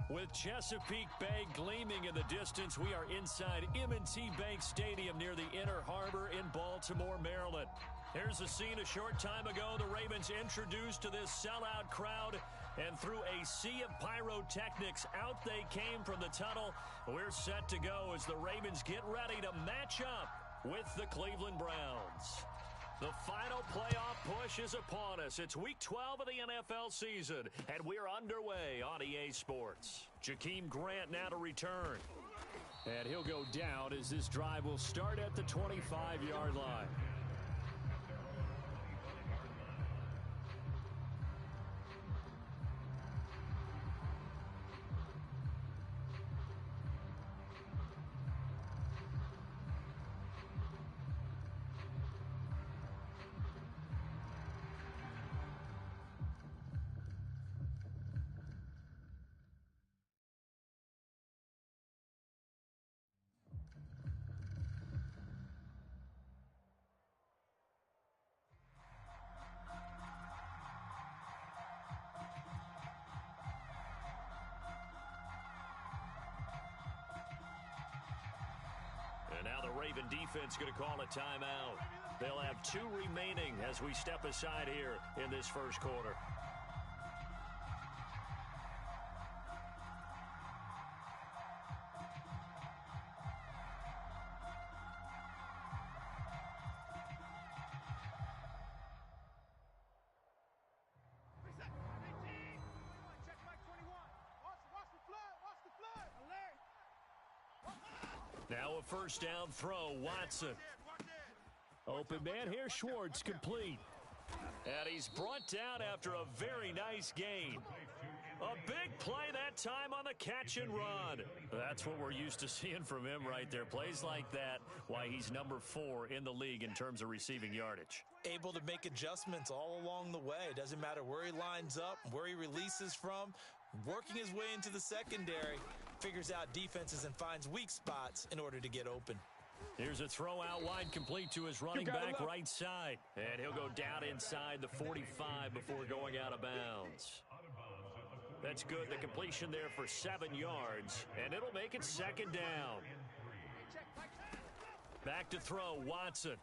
With Chesapeake Bay gleaming in the distance, we are inside M&T Bank Stadium near the Inner Harbor in Baltimore, Maryland. Here's a scene a short time ago. The Ravens introduced to this sellout crowd, and through a sea of pyrotechnics, out they came from the tunnel. We're set to go as the Ravens get ready to match up with the Cleveland Browns. The final playoff push is upon us. It's week 12 of the NFL season, and we're underway on EA Sports. Jakeem Grant now to return. And he'll go down as this drive will start at the 25-yard line. And now the Raven defense going to call a timeout. They'll have 2 remaining as we step aside here in this first quarter. Now a first down throw, Watson. Open man here, Schwartz, complete. And he's brought down after a very nice gain. A big play that time on the catch and run. That's what we're used to seeing from him right there. Plays like that, why he's number 4 in the league in terms of receiving yardage. Able to make adjustments all along the way. Doesn't matter where he lines up, where he releases from. Working his way into the secondary, figures out defenses and finds weak spots in order to get open. Here's a throw out wide, complete to his running back right side. And he'll go down inside the 45 before going out of bounds. That's good. The completion there for 7 yards, and it'll make it second down. Back to throw, Watson.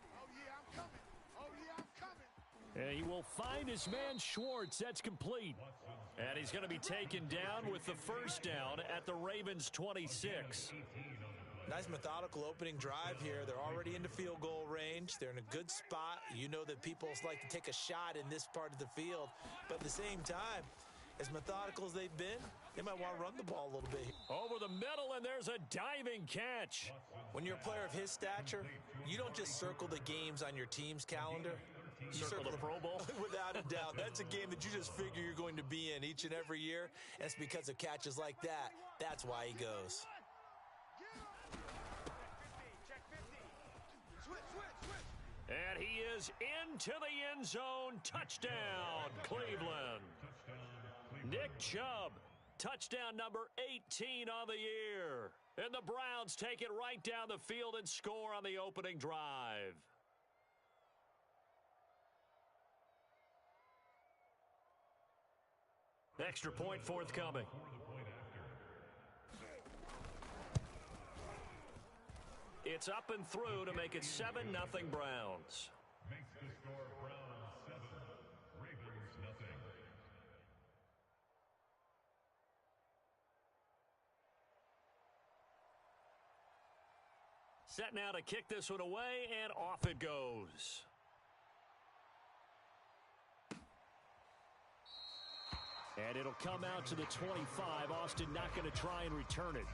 And he will find his man Schwartz. That's complete. And he's going to be taken down with the first down at the Ravens' 26. Nice methodical opening drive here. They're already into field goal range. They're in a good spot. You know that people like to take a shot in this part of the field. But at the same time, as methodical as they've been, they might want to run the ball a little bit. Over the middle, and there's a diving catch. When you're a player of his stature, you don't just circle the games on your team's calendar. You circle the Pro Bowl? Without a doubt. That's a game that you just figure you're going to be in each and every year. And it's because of catches like that. That's why he goes. And he is into the end zone. Touchdown, Cleveland. Nick Chubb, touchdown number 18 on the year. And the Browns take it right down the field and score on the opening drive. Extra point forthcoming. It's up and through to make it 7-0 Browns. Makes the score Browns 7, Ravens nothing. Set now to kick this one away, and off it goes. And it'll come out to the 25. Austin not going to try and return it.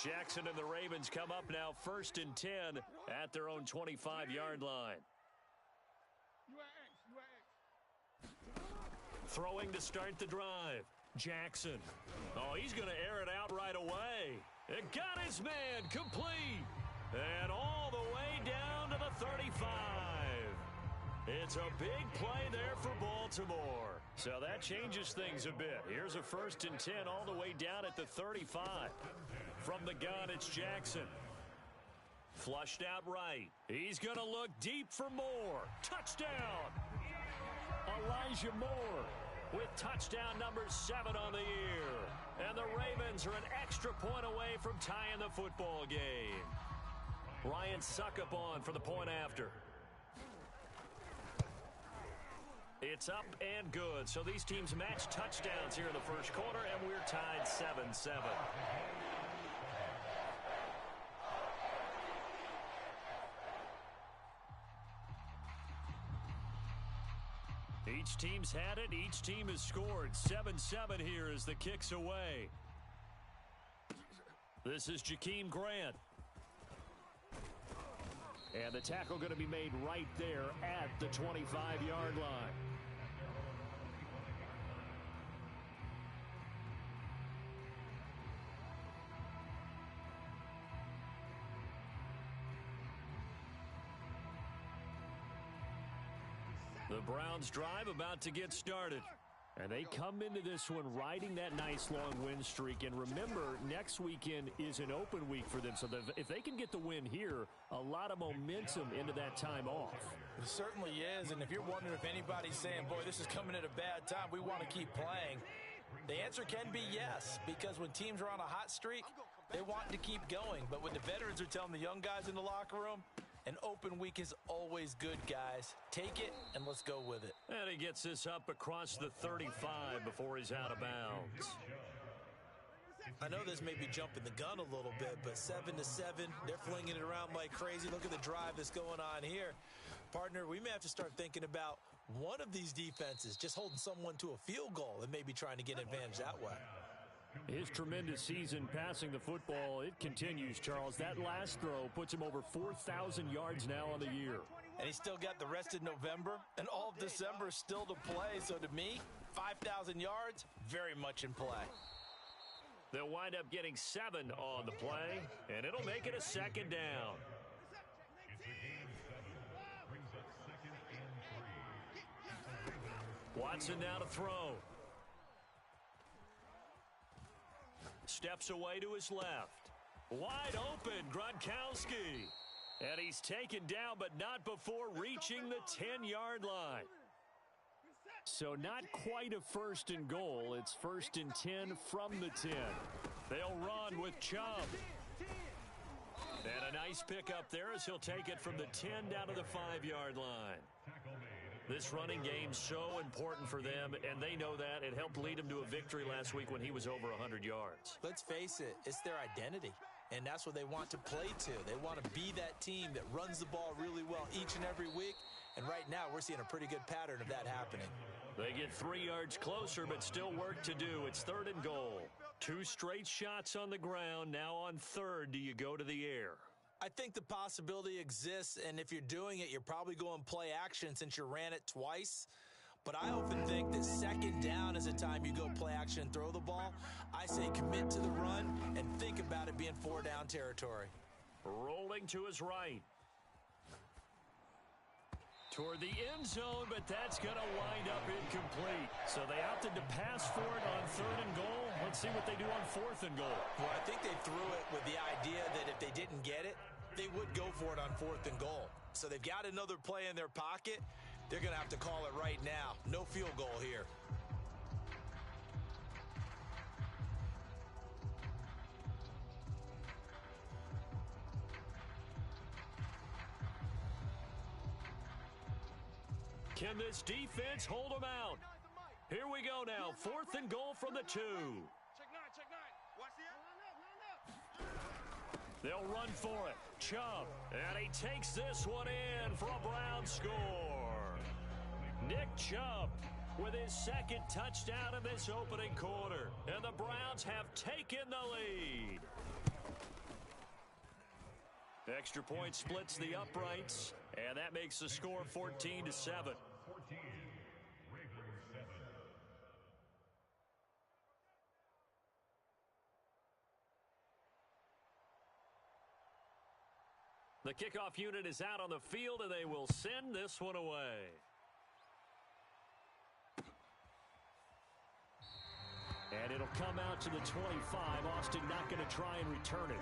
Jackson and the Ravens come up now 1st and 10 at their own 25-yard line. Throwing to start the drive. Jackson. Oh, he's going to air it out right away. It got his man complete. And all the way down to the 35. It's a big play there for Baltimore. So that changes things a bit. Here's a 1st and 10 all the way down at the 35. From the gun, it's Jackson. Flushed out right. He's going to look deep for Moore. Touchdown. Elijah Moore with touchdown number 7 on the year. And the Ravens are an extra point away from tying the football game. Ryan Succop for the point after. It's up and good. So these teams match touchdowns here in the first quarter, and we're tied 7-7. Each team's had it. Each team has scored. 7-7 here as the kick's away. This is Jakeem Grant. And the tackle going to be made right there at the 25-yard line. The Browns drive about to get started. And they come into this one riding that nice long win streak. And remember, next weekend is an open week for them. So if they can get the win here, a lot of momentum into that time off. It certainly is. And if you're wondering if anybody's saying, boy, this is coming at a bad time, we want to keep playing, the answer can be yes. Because when teams are on a hot streak, they want to keep going. But when the veterans are telling the young guys in the locker room, an open week is always good, guys. Take it, and let's go with it. And he gets this up across the 35 before he's out of bounds. I know this may be jumping the gun a little bit, but 7-7, they're flinging it around like crazy. Look at the drive that's going on here. Partner, we may have to start thinking about one of these defenses just holding someone to a field goal and maybe trying to get an advantage that way. His tremendous season passing the football, it continues, Charles. That last throw puts him over 4,000 yards now on the year. And he's still got the rest of November and all of December still to play. So to me, 5,000 yards, very much in play. They'll wind up getting 7 on the play, and it'll make it a 2nd down. Watson now to throw. Steps away to his left. Wide open, Gronkowski. And he's taken down, but not before reaching the 10-yard line. So not quite a 1st and goal. It's 1st and 10 from the 10. They'll run with Chubb. And a nice pickup there as he'll take it from the 10 down to the 5-yard line. This running game's so important for them, and they know that. It helped lead them to a victory last week when he was over 100 yards. Let's face it, it's their identity, and that's what they want to play to. They want to be that team that runs the ball really well each and every week, and right now we're seeing a pretty good pattern of that happening. They get 3 yards closer, but still work to do. It's 3rd and goal. 2 straight shots on the ground. Now on 3rd, do you go to the air? I think the possibility exists, and if you're doing it, you're probably going play action since you ran it twice. But I often think that 2nd down is a time you go play action and throw the ball. I say commit to the run and think about it being 4-down territory. Rolling to his right. Toward the end zone, but that's going to wind up incomplete. So they opted to pass for it on 3rd and goal. Let's see what they do on 4th and goal. Well, I think they threw it with the idea that if they didn't get it, they would go for it on 4th and goal. So they've got another play in their pocket. They're going to have to call it right now. No field goal here. Can this defense hold them out? Here we go now. 4th and goal from the 2. They'll run for it. Chubb. And he takes this one in for a Brown score. Nick Chubb with his 2nd touchdown in this opening quarter. And the Browns have taken the lead. Extra point splits the uprights, and that makes the score 14-7. The kickoff unit is out on the field, and they will send this one away. And it'll come out to the 25. Austin not going to try and return it.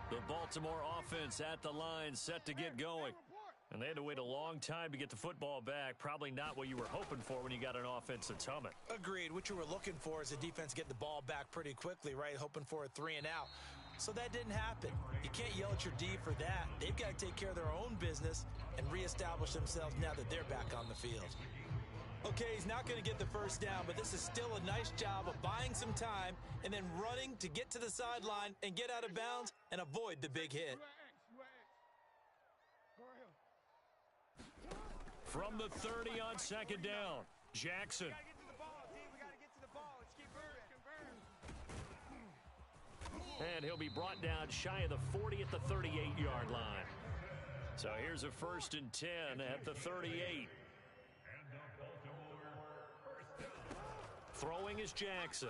The Baltimore offense at the line, set to get going. And they had to wait a long time to get the football back. Probably not what you were hoping for when you got an offense that's humming. Agreed. What you were looking for is a defense getting the ball back pretty quickly, right? Hoping for a 3 and out. So that didn't happen. You can't yell at your D for that. They've got to take care of their own business and reestablish themselves now that they're back on the field. Okay, he's not going to get the first down, but this is still a nice job of buying some time and then running to get to the sideline and get out of bounds and avoid the big hit. From the 30 on second down, Jackson. And he'll be brought down shy of the 40 at the 38-yard line. So here's a 1st and 10 at the 38. Throwing is Jackson.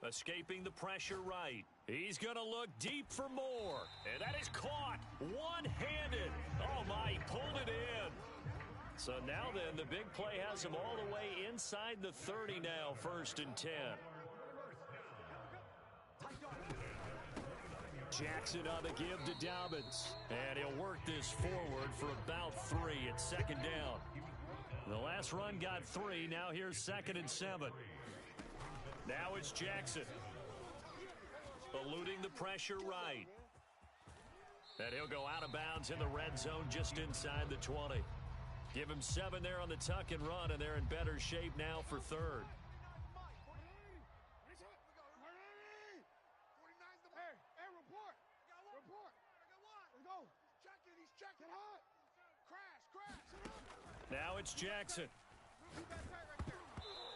Escaping the pressure right. He's going to look deep for more. And that is caught one-handed. Oh, my, he pulled it in. So now then, the big play has him all the way inside the 30 now, 1st and 10. Jackson on the give to Dobbins. And he'll work this forward for about 3 at 2nd down. The last run got 3. Now here's 2nd and 7. Now it's Jackson. Eluding the pressure right. And he'll go out of bounds in the red zone just inside the 20. Give him 7 there on the tuck and run, and they're in better shape now for 3rd. Now it's Jackson.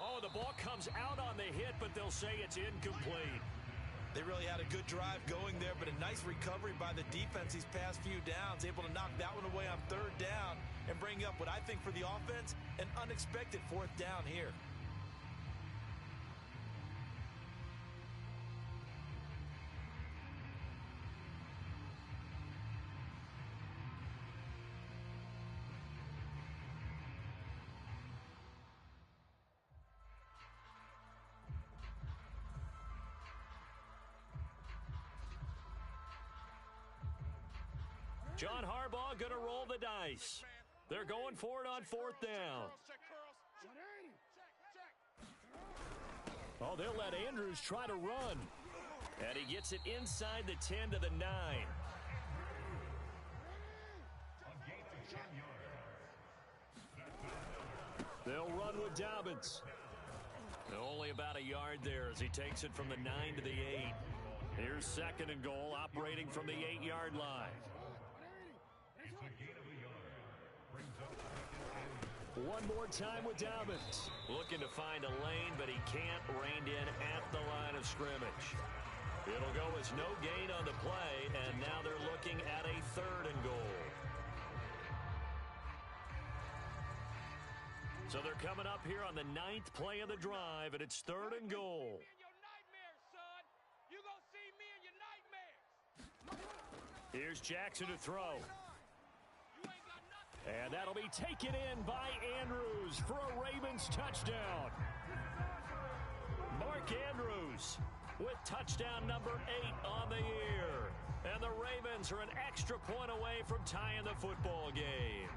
Oh, the ball comes out on the hit, but they'll say it's incomplete. They really had a good drive going there, but a nice recovery by the defense these past few downs, able to knock that one away on 3rd down and bring up what I think for the offense, an unexpected 4th down here. John Harbaugh going to roll the dice. They're going for it on 4th down. Oh, they'll let Andrews try to run. And he gets it inside the 10 to the 9. They'll run with Dobbins. Only about a yard there as he takes it from the 9 to the 8. Here's 2nd and goal, operating from the 8-yard line. One more time with Dobbins. Looking to find a lane, but he can't. Reined in at the line of scrimmage. It'll go as no gain on the play, and now they're looking at a 3rd and goal. So they're coming up here on the 9th play of the drive, and it's 3rd and goal. Here's Jackson to throw. And that'll be taken in by Andrews for a Ravens touchdown. Mark Andrews with touchdown number 8 on the year. And the Ravens are an extra point away from tying the football game.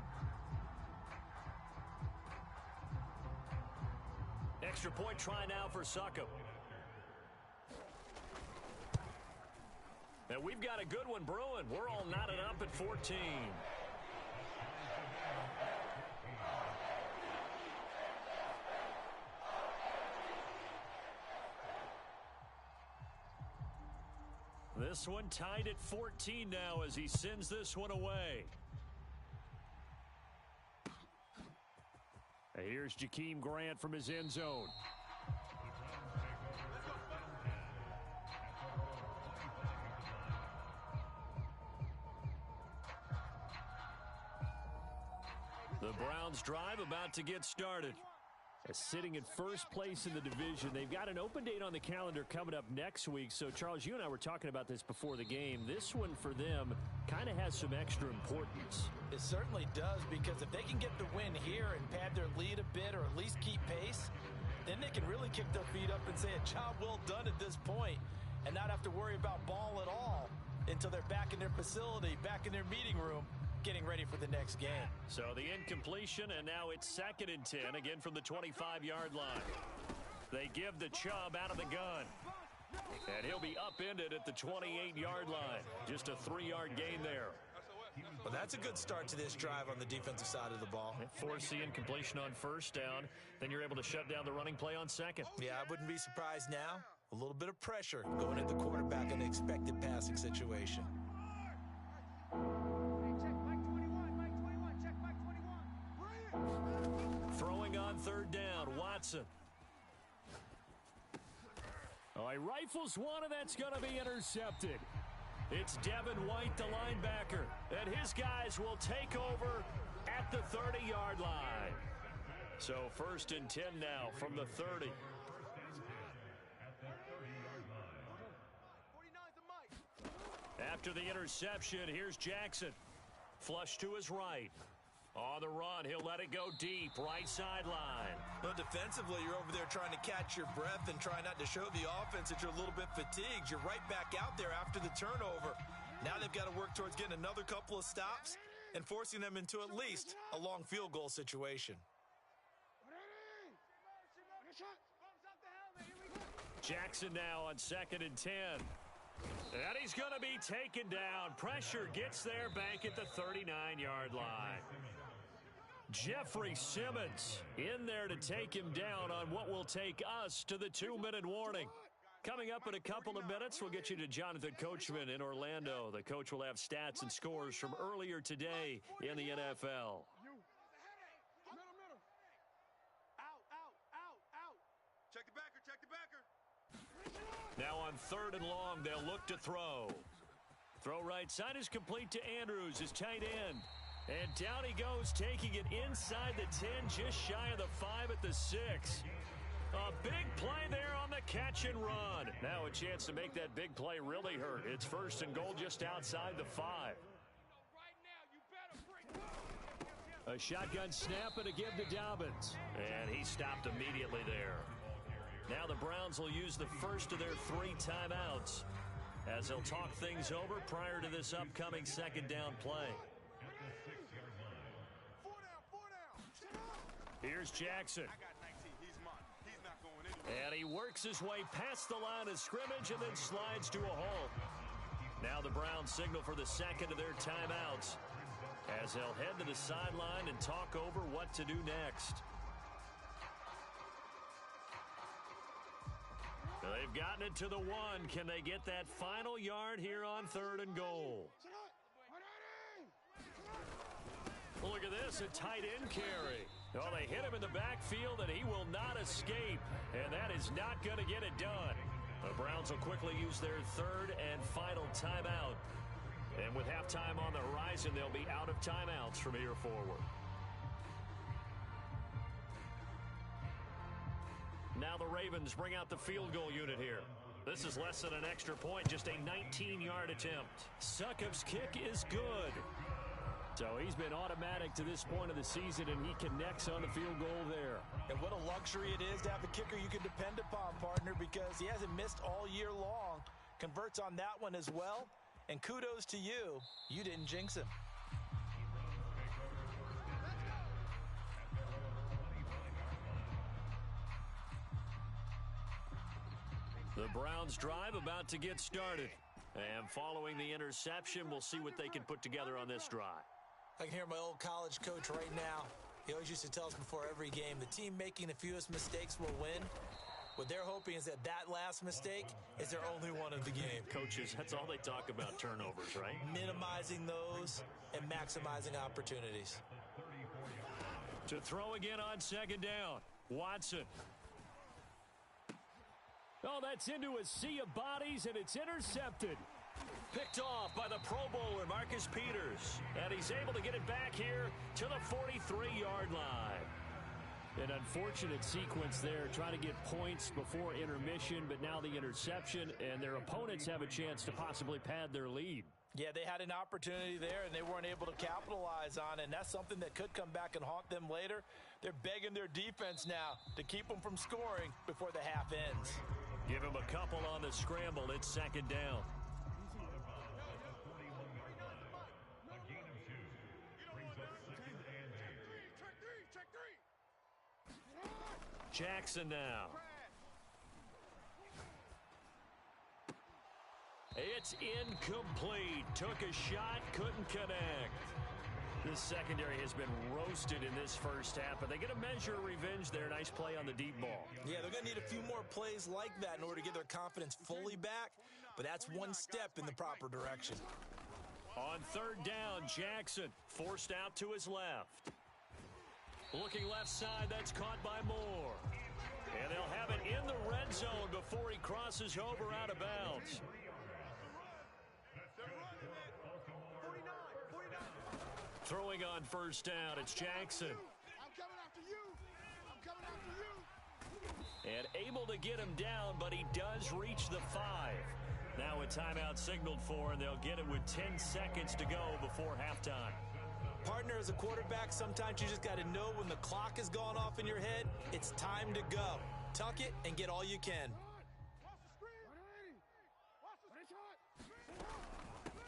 Extra point try now for Succop. And we've got a good one brewing. We're all knotted up at 14. This one tied at 14 now as he sends this one away. And here's Jakeem Grant from his end zone. The Browns drive about to get started. Sitting in first place in the division. They've got an open date on the calendar coming up next week. So, Charles, you and I were talking about this before the game. This one for them kind of has some extra importance. It certainly does, because if they can get the win here and pad their lead a bit or at least keep pace, then they can really kick their feet up and say a job well done at this point and not have to worry about ball at all until they're back in their facility, back in their meeting room, getting ready for the next game. So the incompletion, and now it's 2nd and 10, again from the 25-yard line. They give the Chubb out of the gun. And he'll be upended at the 28-yard line. Just a 3-yard gain there. Well, that's a good start to this drive on the defensive side of the ball. Force the incompletion on 1st down. Then you're able to shut down the running play on 2nd. Yeah, I wouldn't be surprised now. A little bit of pressure going at the quarterback in an expected passing situation. Throwing on 3rd down, Watson. Oh, he rifles one, and that's going to be intercepted. It's Devin White, the linebacker, and his guys will take over at the 30-yard line. So 1st and 10 now from the 30. After the interception, here's Jackson. Flush to his right. On the run, he'll let it go deep, right sideline. Well, defensively, you're over there trying to catch your breath and try not to show the offense that you're a little bit fatigued. You're right back out there after the turnover. Now they've got to work towards getting another couple of stops and forcing them into at least a long field goal situation. Jackson now on 2nd and 10. And he's going to be taken down. Pressure gets there back at the 39-yard line. Jeffrey Simmons in there to take him down on what will take us to the 2-minute warning. Coming up in a couple of minutes, we'll get you to Jonathan Coachman in Orlando. The coach will have stats and scores from earlier today in the NFL. Check the backer, check the backer. Now on 3rd and long, they'll look to throw. Throw right side is complete to Andrews, his tight end. And down he goes, taking it inside the 10, just shy of the 5 at the 6. A big play there on the catch and run. Now a chance to make that big play really hurt. It's 1st and goal just outside the 5. A shotgun snap and a give to Dobbins. And he stopped immediately there. Now the Browns will use the first of their 3 timeouts as they'll talk things over prior to this upcoming 2nd down play. Here's Jackson. And he works his way past the line of scrimmage and then slides to a halt. Now the Browns signal for the 2nd of their timeouts as they'll head to the sideline and talk over what to do next. They've gotten it to the 1. Can they get that final yard here on 3rd and goal? Look at this, a tight end carry. Oh, they hit him in the backfield, and he will not escape. And that is not going to get it done. The Browns will quickly use their 3rd and final timeout. And with halftime on the horizon, they'll be out of timeouts from here forward. Now the Ravens bring out the field goal unit here. This is less than an extra point, just a 19-yard attempt. Succop's kick is good. So he's been automatic to this point of the season, and he connects on the field goal there. And what a luxury it is to have a kicker you can depend upon, partner, because he hasn't missed all year long. Converts on that one as well. And kudos to you. You didn't jinx him. The Browns drive about to get started. And following the interception, we'll see what they can put together on this drive. I can hear my old college coach right now. He always used to tell us before every game, the team making the fewest mistakes will win. What they're hoping is that last mistake is their only one of the game. Coaches, that's all they talk about, turnovers, right? Minimizing those and maximizing opportunities. To throw again on 2nd down, Watson. Oh, that's into a sea of bodies, and it's intercepted. Picked off by the Pro Bowler, Marcus Peters. And he's able to get it back here to the 43-yard line. An unfortunate sequence there, trying to get points before intermission, but now the interception, and their opponents have a chance to possibly pad their lead. Yeah, they had an opportunity there, and they weren't able to capitalize on it, and that's something that could come back and haunt them later. They're begging their defense now to keep them from scoring before the half ends. Give them a couple on the scramble. It's second down. Jackson now. It's incomplete. Took a shot, couldn't connect. This secondary has been roasted in this first half, but they get a measure of revenge there. Nice play on the deep ball. Yeah, they're going to need a few more plays like that in order to get their confidence fully back, but that's one step in the proper direction. On third down, Jackson forced out to his left. Looking left side, that's caught by Moore. And they'll have it in the red zone before he crosses over out of bounds. Throwing on first down, it's Jackson. I'm coming after you. I'm coming after you. And able to get him down, but he does reach the 5. Now a timeout signaled for, and they'll get it with 10 seconds to go before halftime. Partner, as a quarterback, sometimes you just got to know when the clock has gone off in your head, it's time to go. Tuck it and get all you can.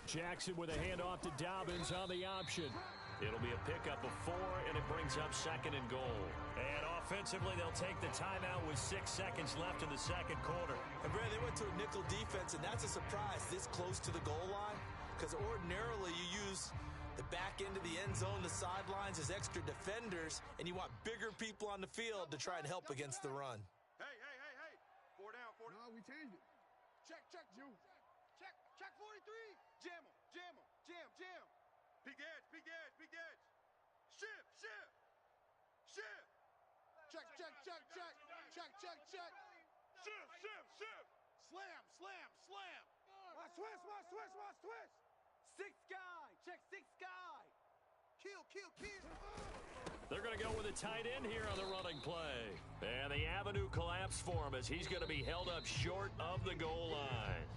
Jackson with a handoff to Dobbins on the option. It'll be a pickup of 4, and it brings up second and goal. And offensively, they'll take the timeout with 6 seconds left in the second quarter. And Brad, they went to a nickel defense, and that's a surprise this close to the goal line, because ordinarily you use the back end of the end zone, the sidelines as extra defenders, and you want bigger people on the field to try and help against the run. Hey. 4 down, 4 down. No, we changed it. Check, you. Check 43. Jam him. Peek the edge. Shift. Check. Shift. Slam. Watch twist. 6 guy. Check 6 guy. Kill. They're going to go with a tight end here on the running play. And the avenue collapsed for him as he's going to be held up short of the goal line.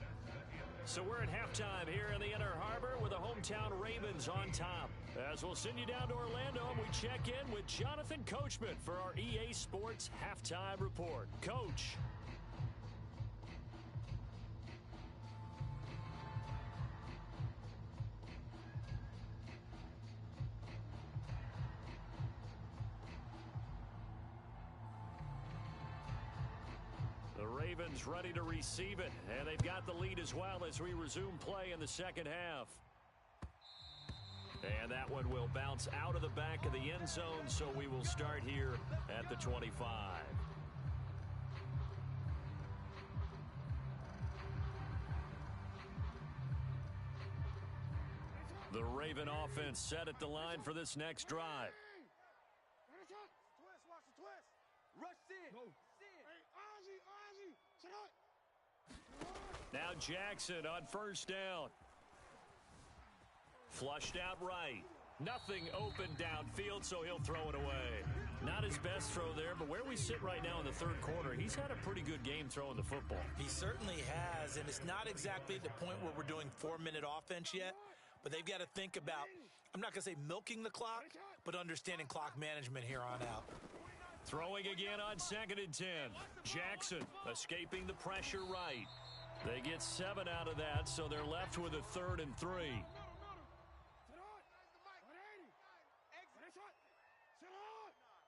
So we're at halftime here in the Inner Harbor with the hometown Ravens on top. As we'll send you down to Orlando, and we check in with Jonathan Coachman for our EA Sports Halftime Report. Coach. The Ravens ready to receive it, and they've got the lead as well as we resume play in the second half. And that one will bounce out of the back of the end zone, so we will start here at the 25. The Raven offense set at the line for this next drive. Watch the twist. Rush in. Go. Now Jackson on first down. Flushed out right. Nothing open downfield, so he'll throw it away. Not his best throw there, but where we sit right now in the third quarter, he's had a pretty good game throwing the football. He certainly has, and it's not exactly at the point where we're doing 4-minute offense yet, but they've got to think about, I'm not going to say milking the clock, but understanding clock management here on out. Throwing again on 2nd and 10. Jackson escaping the pressure right. They get 7 out of that, so they're left with a 3rd and 3.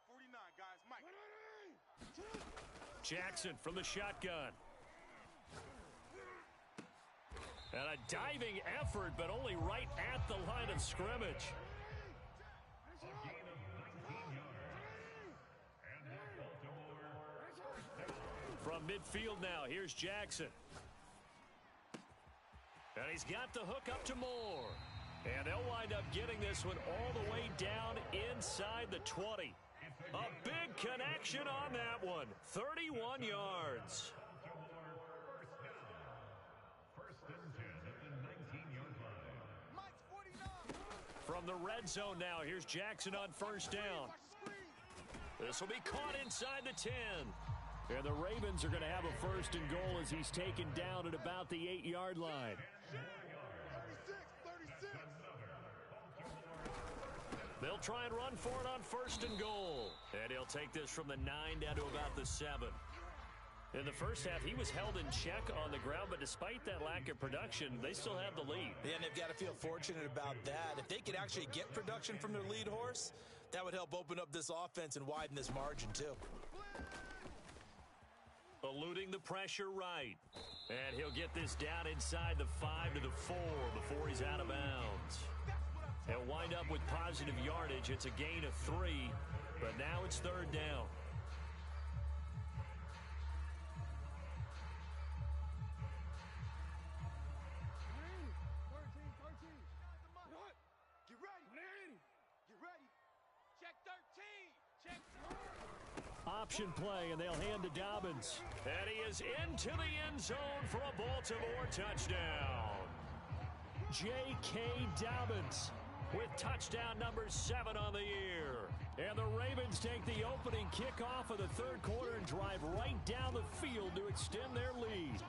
49, guys. Mike. Jackson from the shotgun. And a diving effort, but only right at the line of scrimmage. From midfield now, here's Jackson. And he's got the hook up to Moore. And they'll wind up getting this one all the way down inside the 20. A big connection on that one. 31 yards. First and 10 at the 19-yard line. Mike's 49. From the red zone now, here's Jackson on first down. This will be caught inside the 10. And the Ravens are going to have a first and goal as he's taken down at about the 8-yard line. 36. They'll try and run for it on first and goal. And he'll take this from the 9 down to about the 7. In the first half, he was held in check on the ground, but despite that lack of production, they still have the lead. Yeah, and they've got to feel fortunate about that. If they could actually get production from their lead horse, that would help open up this offense and widen this margin, too. Eluding the pressure right. And he'll get this down inside the 5 to the 4 before he's out of bounds. He'll wind up with positive yardage. It's a gain of 3, but now it's third down. Option play, and they'll hand to Dobbins. And he is into the end zone for a Baltimore touchdown. J.K. Dobbins with touchdown number 7 on the year. And the Ravens take the opening kickoff of the third quarter and drive right down the field to extend their lead.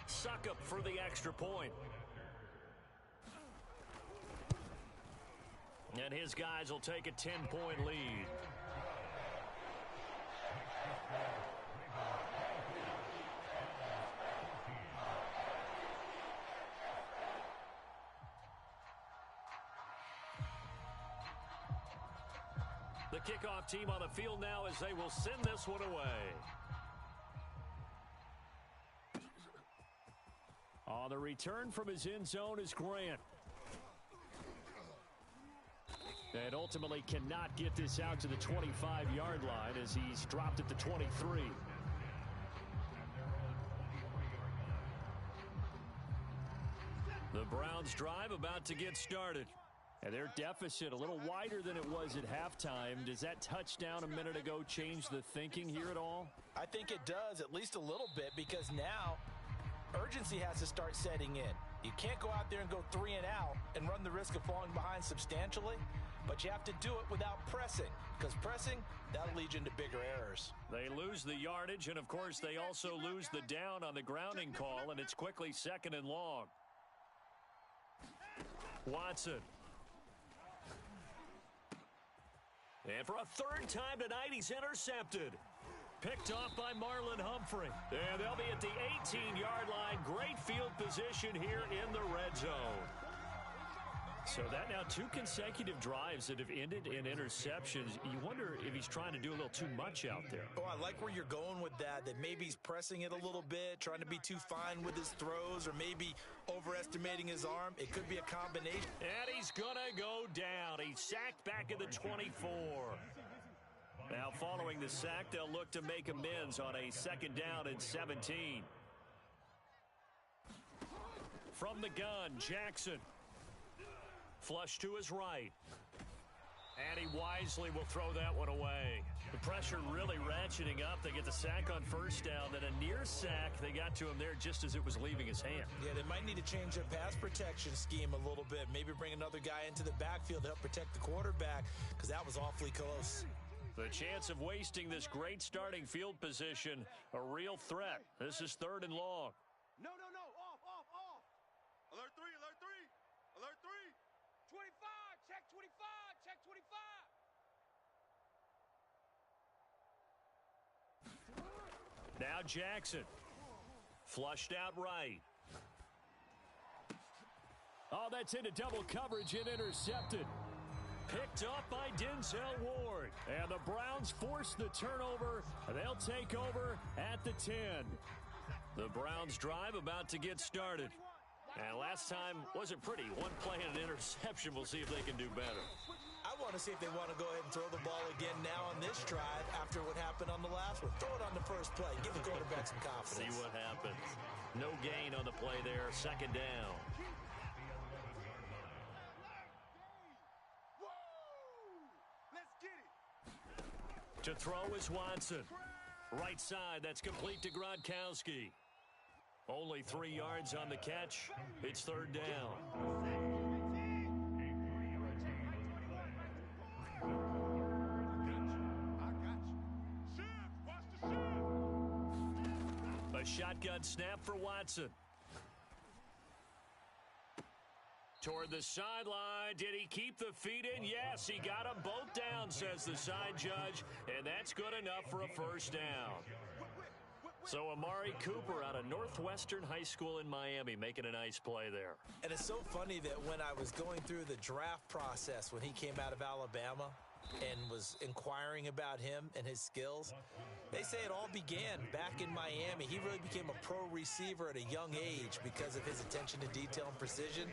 Suck up for the extra point. And his guys will take a 10-point lead. The kickoff team on the field now as they will send this one away. On the return from his end zone is Grant. And ultimately cannot get this out to the 25-yard line as he's dropped at the 23. The Browns drive about to get started. And their deficit a little wider than it was at halftime. Does that touchdown a minute ago change the thinking here at all? I think it does, at least a little bit, because now urgency has to start setting in. You can't go out there and go 3 and out and run the risk of falling behind substantially, but you have to do it without pressing, because pressing, that'll lead you into bigger errors. They lose the yardage, and of course they also lose the down on the grounding call, and it's quickly 2nd and long. Watson. And for a third time tonight, he's intercepted. Picked off by Marlon Humphrey. And they'll be at the 18-yard line. Great field position here in the red zone. So that now 2 consecutive drives that have ended in interceptions. You wonder if he's trying to do a little too much out there. Oh, I like where you're going with that maybe he's pressing it a little bit, trying to be too fine with his throws, or maybe overestimating his arm. It could be a combination. And he's going to go down. He's sacked back at the 24. Now following the sack, they'll look to make amends on a 2nd down and 17. From the gun, Jackson. Flush to his right. And he wisely will throw that one away. The pressure really ratcheting up. They get the sack on first down, then a near sack. They got to him there just as it was leaving his hand. Yeah, they might need to change their pass protection scheme a little bit. Maybe bring another guy into the backfield to help protect the quarterback, because that was awfully close. The chance of wasting this great starting field position, a real threat. This is 3rd and long. No. Off. Alert 3. Alert 3. 25. Check 25. Check 25. Now Jackson. Flushed out right. Oh, that's into double coverage and intercepted. Picked up by Denzel Ward. And the Browns force the turnover. They'll take over at the 10. The Browns drive about to get started. And last time wasn't pretty. One play and an interception. We'll see if they can do better. I want to see if they want to go ahead and throw the ball again now on this drive after what happened on the last one. Throw it on the first play. Give the quarterback some confidence. See what happens. No gain on the play there. Second down. Let's get it. To throw is Watson. Right side, that's complete to Gronkowski. Only 3 yards on the catch. It's third down. A shotgun snap for Watson. Toward the sideline. Did he keep the feet in? Yes, he got them both down, says the side judge. And that's good enough for a first down. So Amari Cooper out of Northwestern High School in Miami making a nice play there. And it's so funny that when I was going through the draft process when he came out of Alabama and was inquiring about him and his skills, they say it all began back in Miami. He really became a pro receiver at a young age because of his attention to detail and precision.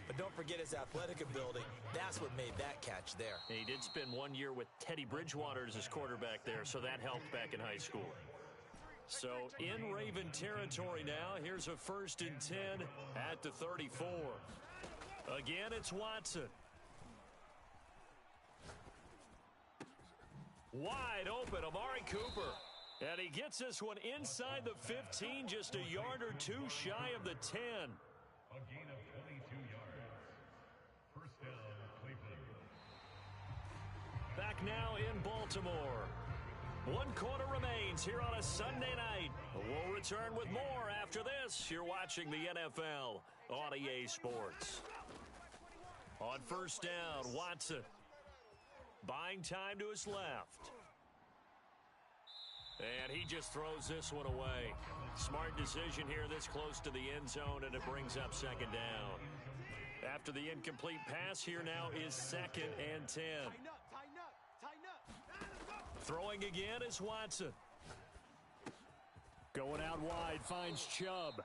But don't forget his athletic ability. That's what made that catch there. And he did spend 1 year with Teddy Bridgewater as his quarterback there, so that helped back in high school. So in Raven territory now, here's a 1st and 10 at the 34. Again, it's Watson. Wide open, Amari Cooper. And he gets this one inside the 15, just a yard or two shy of the 10. A gain of 22 yards. First down, Cleveland. Back now in Baltimore. 1 quarter remains here on a Sunday night. We'll return with more after this. You're watching the NFL on EA Sports. On first down, Watson. Buying time to his left. And he just throws this one away. Smart decision here this close to the end zone, and it brings up second down. After the incomplete pass, here now is 2nd and 10. Tighten up, tighten up, tighten up. Throwing again is Watson. Going out wide, finds Chubb.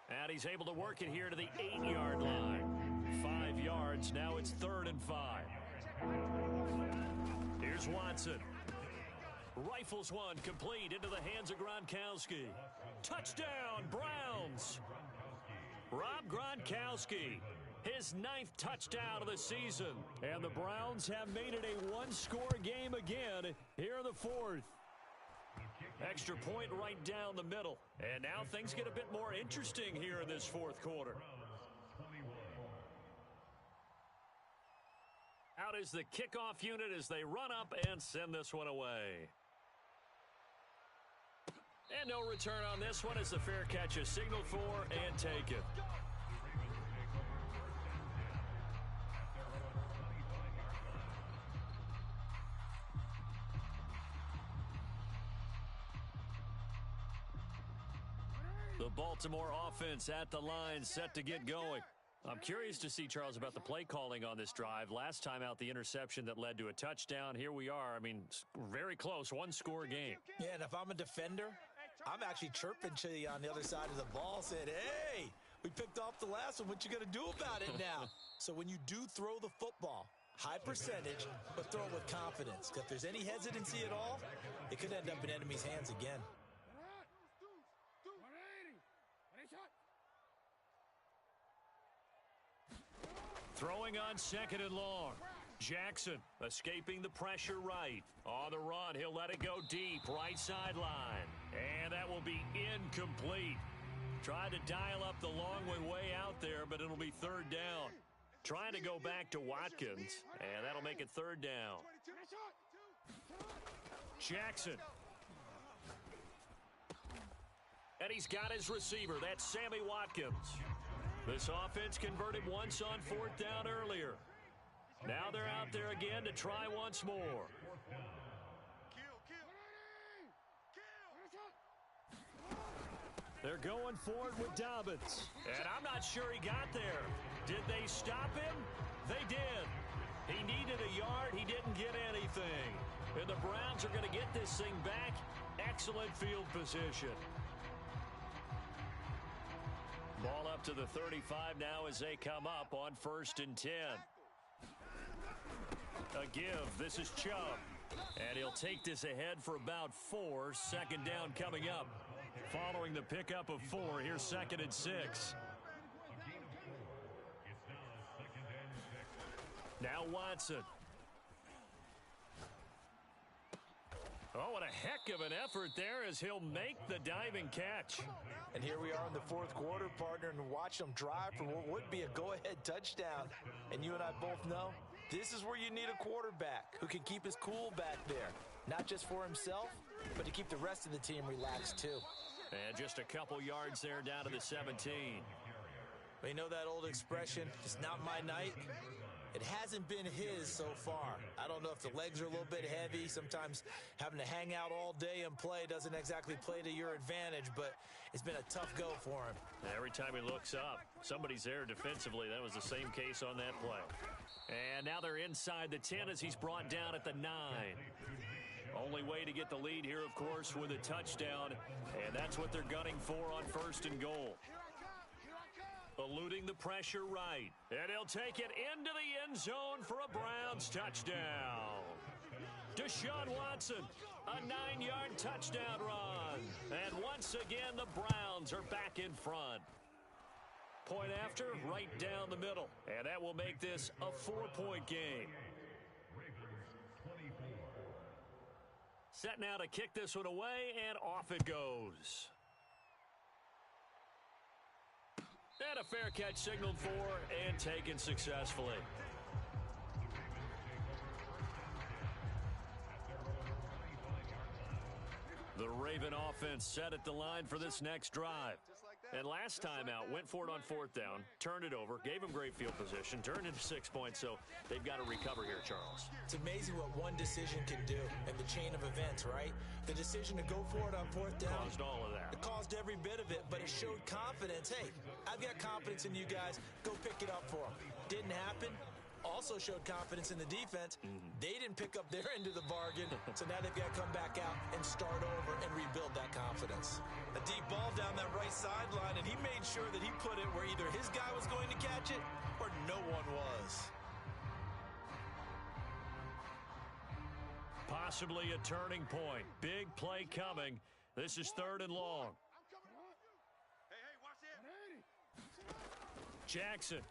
And he's able to work it here to the 8-yard line. 5 yards, now it's 3rd and 5. Here's Watson. Rifles one, complete into the hands of Gronkowski. Touchdown, Browns. Rob Gronkowski, his 9th touchdown of the season. And the Browns have made it a 1-score game again here in the 4th. Extra point right down the middle. And now things get a bit more interesting here in this 4th quarter. Out is the kickoff unit as they run up and send this one away. And no return on this one as the fair catch is signaled for and taken. The Baltimore offense at the line set to get going. I'm curious to see, Charles, about the play calling on this drive. Last time out, the interception that led to a touchdown. Here we are. I mean, very close, 1-score game. Yeah, and if I'm a defender, I'm actually chirping to you on the other side of the ball, saying, hey, we picked off the last one. What you going to do about it now? So when you do throw the football, high percentage, but throw it with confidence. Because if there's any hesitancy at all, it could end up in enemy's hands again. Throwing on 2nd and long. Jackson escaping the pressure right. On the run, he'll let it go deep, right sideline. And that will be incomplete. Tried to dial up the long way out there, but it'll be 3rd down. Trying to go back to Watkins, and that'll make it 3rd down. Jackson. And he's got his receiver. That's Sammy Watkins. This offense converted once on 4th down earlier. Now they're out there again to try once more. They're going forward with Dobbins. And I'm not sure he got there. Did they stop him? They did. He needed a yard. He didn't get anything. And the Browns are going to get this thing back. Excellent field position. Ball up to the 35 now as they come up on 1st and 10. A give. This is Chubb. And he'll take this ahead for about 4. 2nd down coming up. Following the pickup of 4, here's 2nd and 6. Now Watson. Oh, what a heck of an effort there as he'll make the diving catch. And here we are in the 4th quarter, partner, and watch them drive for what would be a go-ahead touchdown. And you and I both know this is where you need a quarterback who can keep his cool back there. Not just for himself, but to keep the rest of the team relaxed too. And just a couple yards there down to the 17. You know that old expression, it's not my night? It hasn't been his so far. I don't know if the legs are a little bit heavy. Sometimes having to hang out all day and play doesn't exactly play to your advantage, but it's been a tough go for him. Every time he looks up, somebody's there defensively. That was the same case on that play. And now they're inside the 10 as he's brought down at the 9. Only way to get the lead here, of course, with a touchdown, and that's what they're gunning for on 1st and goal. Eluding the pressure right. And he'll take it into the end zone for a Browns touchdown. Deshaun Watson, a 9-yard touchdown run. And once again, the Browns are back in front. Point after, right down the middle. And that will make this a 4-point game. Set now to kick this one away, and off it goes. And a fair catch signaled for and taken successfully. The Raven offense set at the line for this next drive. And last time out, went for it on 4th down, turned it over, gave him great field position, turned into 6 points, so they've got to recover here, Charles. It's amazing what one decision can do in the chain of events, right? The decision to go for it on 4th down. Caused all of that. It caused every bit of it, but it showed confidence. Hey, I've got confidence in you guys. Go pick it up for them. Didn't happen. Also showed confidence in the defense. They didn't pick up their end of the bargain, so now they've got to come back out and start over and rebuild that confidence. A deep ball down that right sideline, and he made sure that he put it where either his guy was going to catch it or no one was. Possibly a turning point. Big play coming. This is 3rd and long. Hey, watch it. Jackson.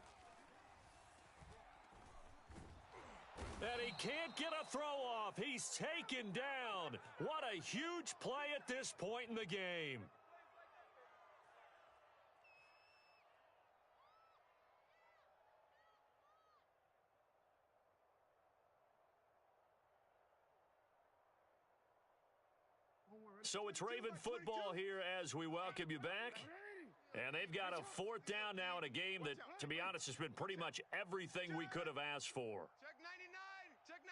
And he can't get a throw off. He's taken down. What a huge play at this point in the game. So it's Raven football here as we welcome you back. And they've got a 4th down now in a game that, to be honest, has been pretty much everything we could have asked for. Check 99. Check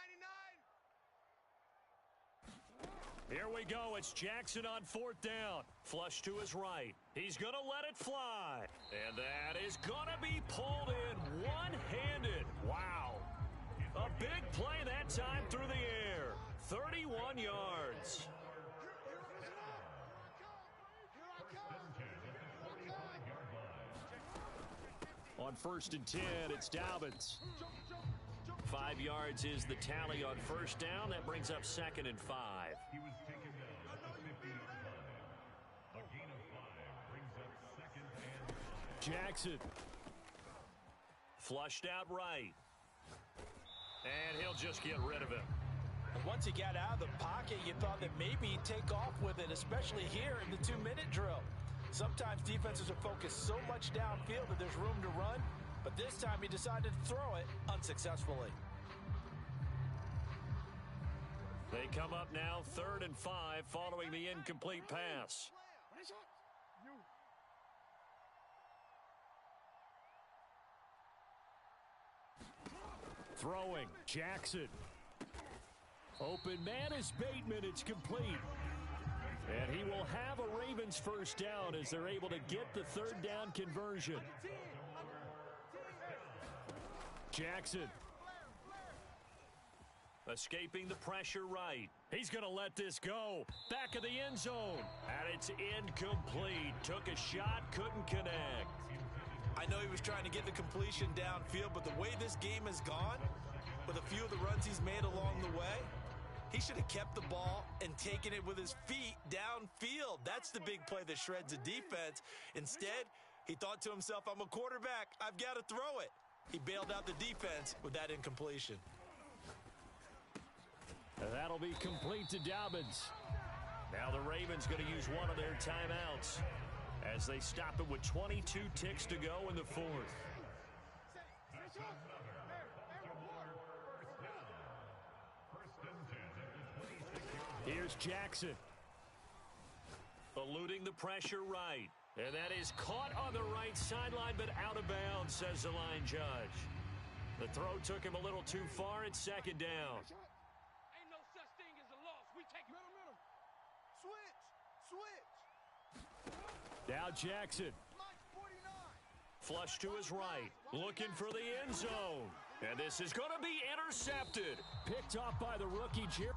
99. Here we go. It's Jackson on 4th down. Flush to his right. He's going to let it fly. And that is going to be pulled in one-handed. Wow. A big play that time through the air. 31 yards. On 1st and 10, it's Dobbins. 5 yards is the tally on 1st down. That brings up 2nd and 5. He was taken down at the 50-yard line. A gain of 5 brings up 2nd and 5. Jackson. Flushed out right. And he'll just get rid of it. And once he got out of the pocket, you thought that maybe he'd take off with it, especially here in the 2-minute drill. Sometimes defenses are focused so much downfield that there's room to run, but this time he decided to throw it unsuccessfully. They come up now 3rd and 5 following the incomplete pass. Throwing, Jackson. Open man is Bateman. It's complete. And he will have a Ravens 1st down as they're able to get the 3rd down conversion. Jackson. Escaping the pressure right. He's going to let this go. Back of the end zone. And it's incomplete. Took a shot, couldn't connect. I know he was trying to get the completion downfield, but the way this game has gone, with a few of the runs he's made along the way, he should have kept the ball and taken it with his feet downfield. That's the big play that shreds a defense. Instead, he thought to himself, I'm a quarterback. I've got to throw it. He bailed out the defense with that incompletion. That'll be complete to Dobbins. Now the Ravens going to use one of their timeouts as they stop it with 22 ticks to go in the fourth. Here's Jackson. Eluding the pressure right. And that is caught on the right sideline, but out of bounds, says the line judge. The throw took him a little too far. It's second down. Ain't no such thing as a loss. We take it. Middle. Switch. Now Jackson. Mike 49. Flush to his right. Looking for the end zone. And this is going to be intercepted. Picked off by the rookie, Jerry.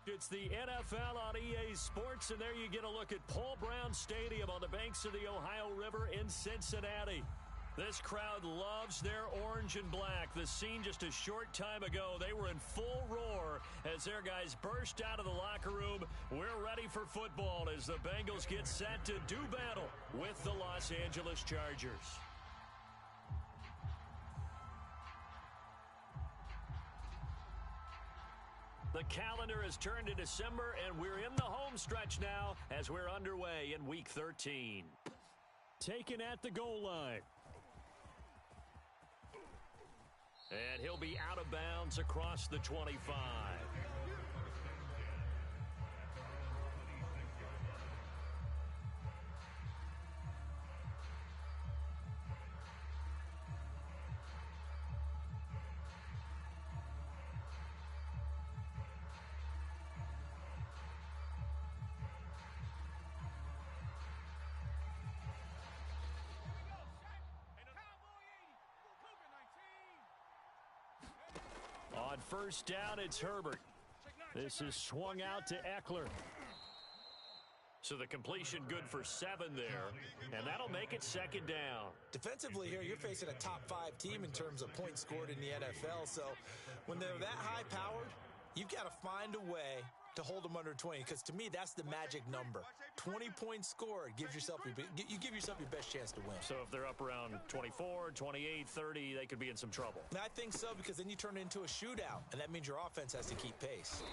It's the NFL on EA Sports, and there you get a look at Paul Brown Stadium on the banks of the Ohio River in Cincinnati. This crowd loves their orange and black. The scene just a short time ago, they were in full roar as their guys burst out of the locker room. We're ready for football as the Bengals get set to do battle with the Los Angeles Chargers. The calendar has turned to December, and we're in the home stretch now as we're underway in Week 13. Taken at the goal line. And he'll be out of bounds across the 25. On first down, it's Herbert. This is swung out to Eckler. So the completion good for 7 there, and that'll make it second down. Defensively here, you're facing a top-5 team in terms of points scored in the NFL, so when they're that high-powered, you've got to find a way to hold them under 20, because to me, that's the magic number. 20 points scored, you give yourself your best chance to win. So if they're up around 24, 28, 30, they could be in some trouble. I think so, because then you turn it into a shootout, and that means your offense has to keep pace.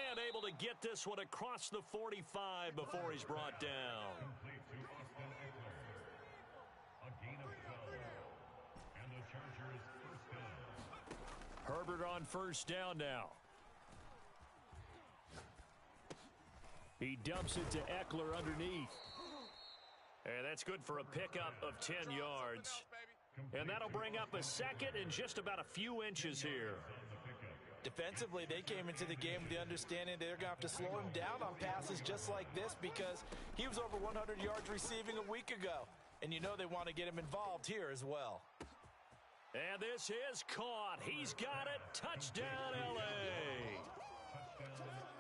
And able to get this one across the 45 before he's brought down. Complete to Austin Eckler. A gain of 12. And the Chargers first down. Herbert on first down now. He dumps it to Eckler underneath. And that's good for a pickup of 10 yards. And that'll bring up a second and just about a few inches here. Defensively, they came into the game with the understanding they're going to have to slow him down on passes just like this, because he was over 100 yards receiving a week ago. And you know they want to get him involved here as well. And this is caught. He's got it. Touchdown, L.A.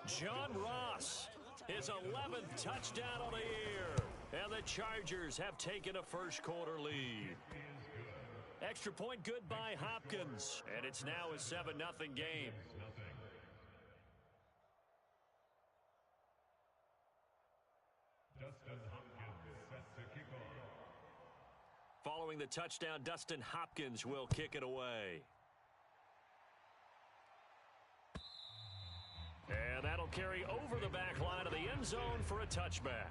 John Ross, his 11th touchdown of the year. And the Chargers have taken a first-quarter lead. Extra point good by Hopkins. And it's now a 7-0 game. Dustin Hopkins set to kick off. Following the touchdown, Dustin Hopkins will kick it away. And that'll carry over the back line of the end zone for a touchback.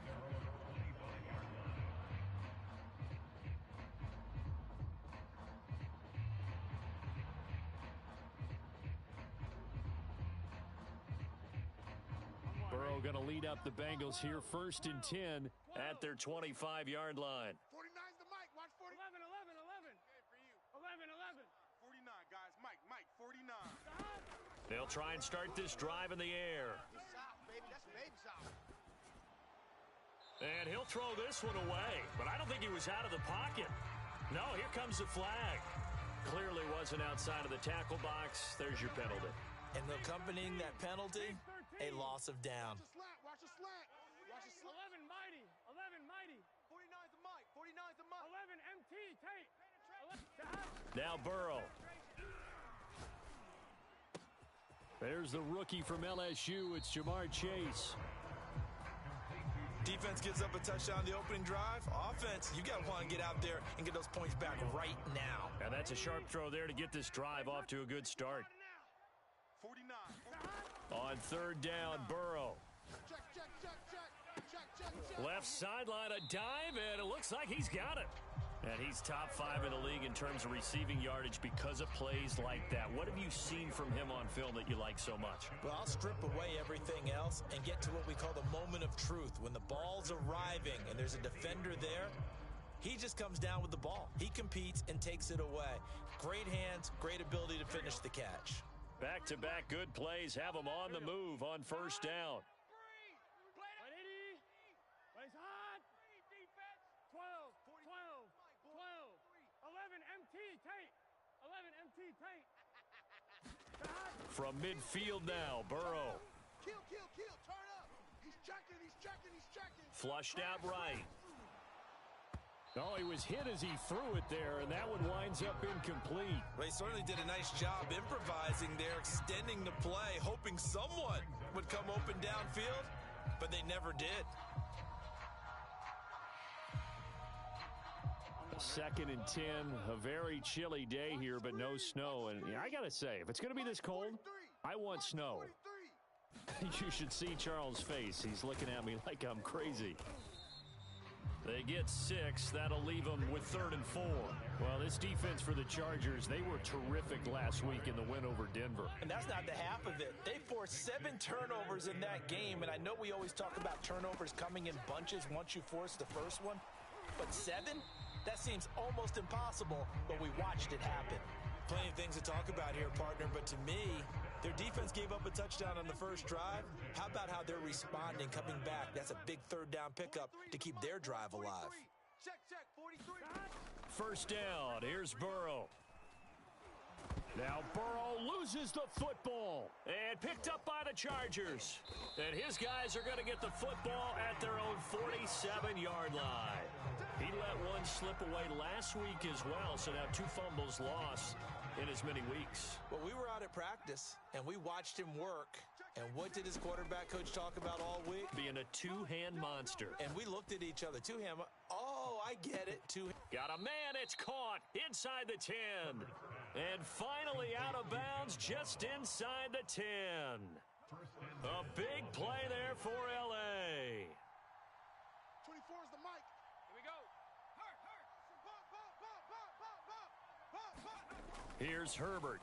Burrow going to lead up the Bengals here, 1st and 10 at their 25-yard line. 49's the mic. Watch 40. 11, 11, 11. Okay, for you. 11, 11. 49, guys. Mike, 49. They'll try and start this drive in the air. South, baby. That's baby south. And he'll throw this one away, but I don't think he was out of the pocket. No, here comes the flag. Clearly wasn't outside of the tackle box. There's your penalty. And accompanying that penalty, a loss of down. Watch a slant. Watch a slant. 11 mighty. 11 mighty. 49's the mic. 49's the mic. 11 MT. Tate. Now Burrow. There's the rookie from LSU. It's Jamar Chase. Defense gives up a touchdown the opening drive. Offense, you got to want to get out there and get those points back right now. And that's a sharp throw there to get this drive off to a good start. 49. On 3rd down, Burrow. Check, check, check, check. Check, check, check. Left sideline, a dive, and it looks like he's got it. And he's top 5 in the league in terms of receiving yardage because of plays like that. What have you seen from him on film that you like so much? Well, I'll strip away everything else and get to what we call the moment of truth. When the ball's arriving and there's a defender there, he just comes down with the ball. He competes and takes it away. Great hands, great ability to finish the catch. Back-to-back good plays have him on the move on 1st down. 180. Plays hot. Defense. 12. 11 MT. Tate. 11 MT. Tate. From midfield now, Burrow. Kill. Flushed out right. Oh, he was hit as he threw it there, and that one winds up incomplete. Well, he certainly did a nice job improvising there, extending the play, hoping someone would come open downfield, but they never did. 2nd and 10, a very chilly day here, but no snow. And I got to say, if it's going to be this cold, I want snow. You should see Charles' face. He's looking at me like I'm crazy. They get 6. That'll leave them with 3rd and 4. Well, this defense for the Chargers, they were terrific last week in the win over Denver. And that's not the half of it. They forced 7 turnovers in that game, and I know we always talk about turnovers coming in bunches once you force the first one, but 7? That seems almost impossible, but we watched it happen. Plenty of things to talk about here, partner, but to me, their defense gave up a touchdown on the first drive. How about how they're responding, coming back? That's a big 3rd down pickup to keep their drive alive. Check, 43. First down. Here's Burrow. Now Burrow loses the football. And picked up by the Chargers. And his guys are going to get the football at their own 47-yard line. He let one slip away last week as well, so now 2 fumbles lost in as many weeks. Well, we were out at practice, and we watched him work. And what did his quarterback coach talk about all week? Being a 2-hand monster. And we looked at each other. 2-hand. Oh, I get it. 2. Got a man. It's caught inside the 10. And finally out of bounds just inside the 10. A big play there for L.A. 24 is the mic. Here we go. Here's Herbert.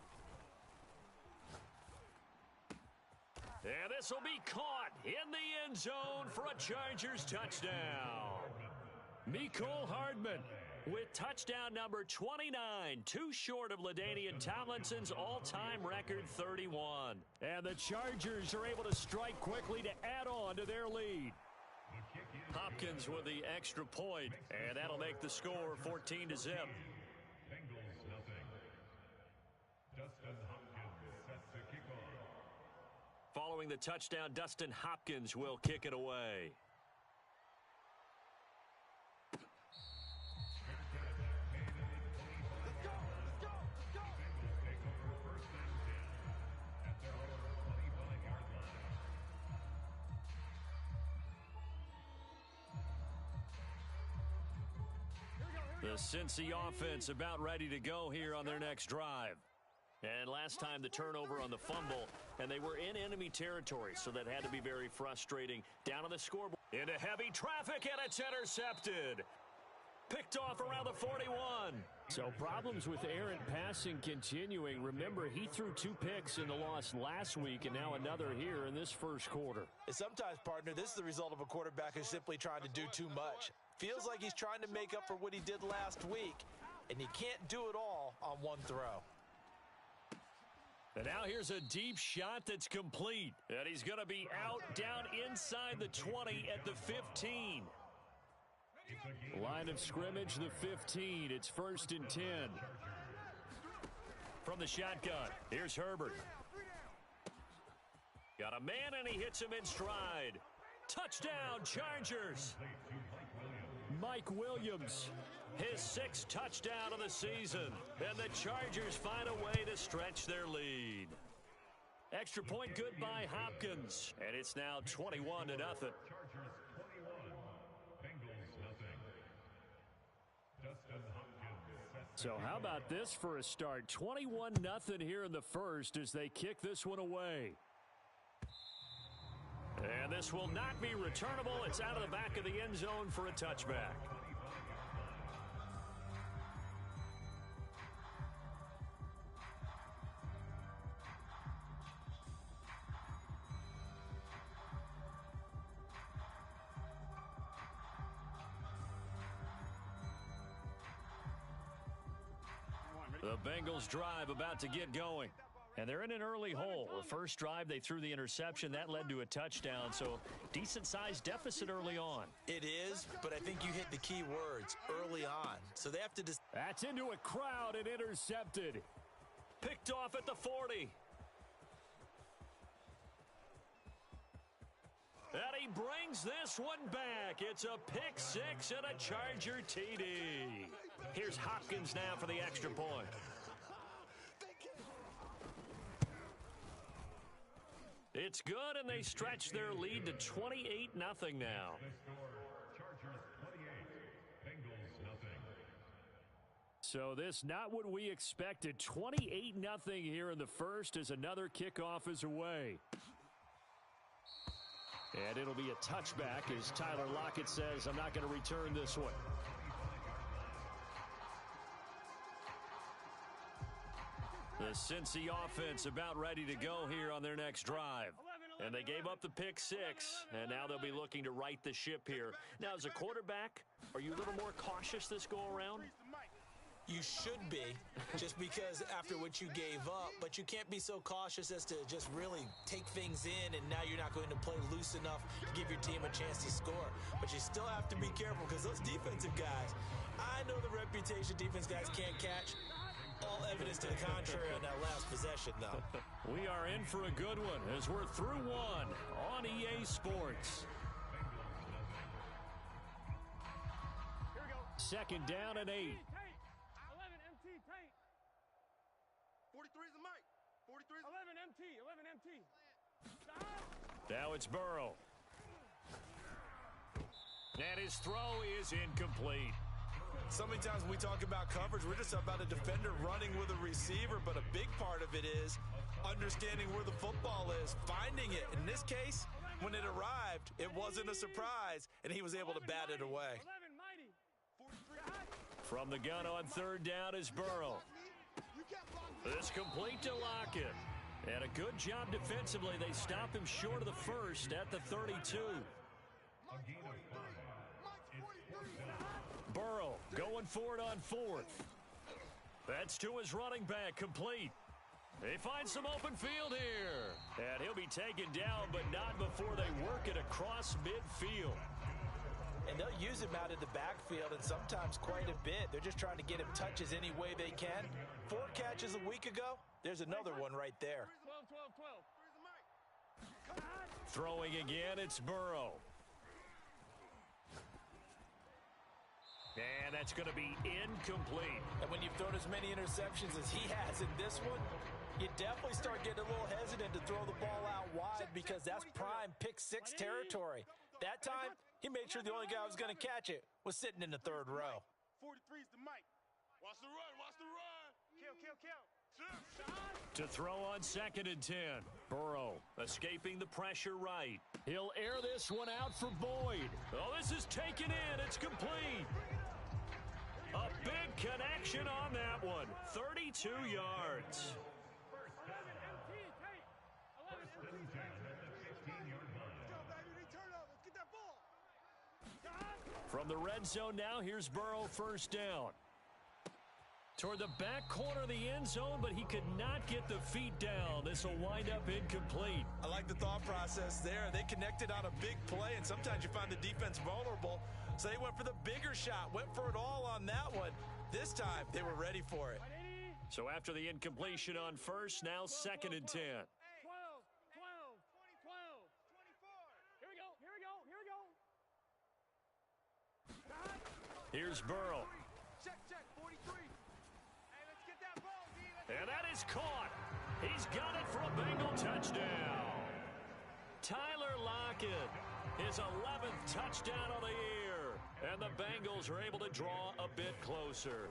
And this will be caught in the end zone for a Chargers touchdown. Mecole Hardman with touchdown number 29, too short of LaDainian Tomlinson's all-time record 31. And the Chargers are able to strike quickly to add on to their lead. Hopkins with the extra point, and that'll make the score 14-0. Bengals nothing. Dustin Hopkins set to kick off. Following the touchdown, Dustin Hopkins will kick it away. The Cincy offense about ready to go here on their next drive. And last time the turnover on the fumble, and they were in enemy territory, so that had to be very frustrating. Down on the scoreboard, into heavy traffic, and it's intercepted. Picked off around the 41. So problems with errant passing continuing. Remember, he threw 2 picks in the loss last week, and now another here in this first quarter. And sometimes, partner, this is the result of a quarterback who's simply trying to do too much. Feels like he's trying to make up for what he did last week, and he can't do it all on one throw. And now here's a deep shot that's complete. And he's going to be out down inside the 20 at the 15. Line of scrimmage, the 15. It's 1st and 10. From the shotgun, here's Herbert. Got a man, and he hits him in stride. Touchdown, Chargers. Mike Williams. His 6th touchdown of the season. And the Chargers find a way to stretch their lead. Extra point good by Hopkins. And it's now 21-0. Chargers 21. Bengals nothing. Dustin Hopkins. So how about this for a start? 21-0 here in the first as they kick this one away. And this will not be returnable. It's out of the back of the end zone for a touchback. The Bengals drive about to get going. And they're in an early hole. The first drive, they threw the interception. That led to a touchdown, so decent-sized deficit early on. It is, but I think you hit the key words, early on. So they have to just... That's into a crowd and intercepted. Picked off at the 40. And he brings this one back. It's a pick six and a Charger TD. Here's Hopkins now for the extra point. It's good, and they stretch their lead to 28-0 now. The score, Chargers 28, Bengals nothing. So this not what we expected. 28-0 here in the first as another kickoff is away. And it'll be a touchback as Tyler Lockett says, I'm not going to return this one. The Cincy offense about ready to go here on their next drive. And they gave up the pick six, and now they'll be looking to right the ship here. Now, as a quarterback, are you a little more cautious this go-around? You should be, just because after what you gave up, but you can't be so cautious as to just really take things in, and now you're not going to play loose enough to give your team a chance to score. But you still have to be careful because those defensive guys, I know the reputation defense guys can't catch. All evidence to the contrary on that last possession, though. We are in for a good one as we're through one on EA Sports. Here we go. Second down and 8. 11 MT tank. 43 is the mic. 43 is 11 MT. 11 MT. Now it's Burrow. And his throw is incomplete. So many times when we talk about coverage, we're just about a defender running with a receiver, but a big part of it is understanding where the football is, finding it. In this case, when it arrived, it wasn't a surprise, and he was able to bat it away. 11 mighty. 43. From the gun on third down is Burrow. This complete to Lockett. And a good job defensively. They stop him short of the first at the 32. A gain of 5. It's fourth down. Burrow going for it on fourth. That's to his running back, complete. They find some open field here. And he'll be taken down, but not before they work it across midfield. And they'll use him out of the backfield, and sometimes quite a bit. They're just trying to get him touches any way they can. 4 catches a week ago. There's another one right there. 12, 12, 12. Throwing again, it's Burrow. And that's going to be incomplete. And when you've thrown as many interceptions as he has in this one, you definitely start getting a little hesitant to throw the ball out wide because that's prime pick six territory. That time, he made sure the only guy who was going to catch it was sitting in the third row. 43 is the mic. Watch the run. Watch the run. Kill, kill, kill. To throw on 2nd and 10. Burrow escaping the pressure right. He'll air this one out for Boyd. Oh, this is taken in. It's complete. A big connection on that one. 32 yards. First down. MT tank. 11 MT tank. At the 15-yard line. Go, baby. Return up. Let's get that ball. From the red zone now, here's Burrow first down. Toward the back corner of the end zone, but he could not get the feet down. This will wind up incomplete. I like the thought process there. They connected on a big play, and sometimes you find the defense vulnerable. So they went for the bigger shot, went for it all on that one. This time, they were ready for it. So after the incompletion on first, now 2nd and 10. 12, 12, 12, 24. Here we go, here we go, here we go. Here's Burrow. Check, 43. Hey, let's get that ball, D. And that is caught. He's got it for a Bengal touchdown. Tyler Lockett, his 11th touchdown of the year. And the Bengals are able to draw a bit closer.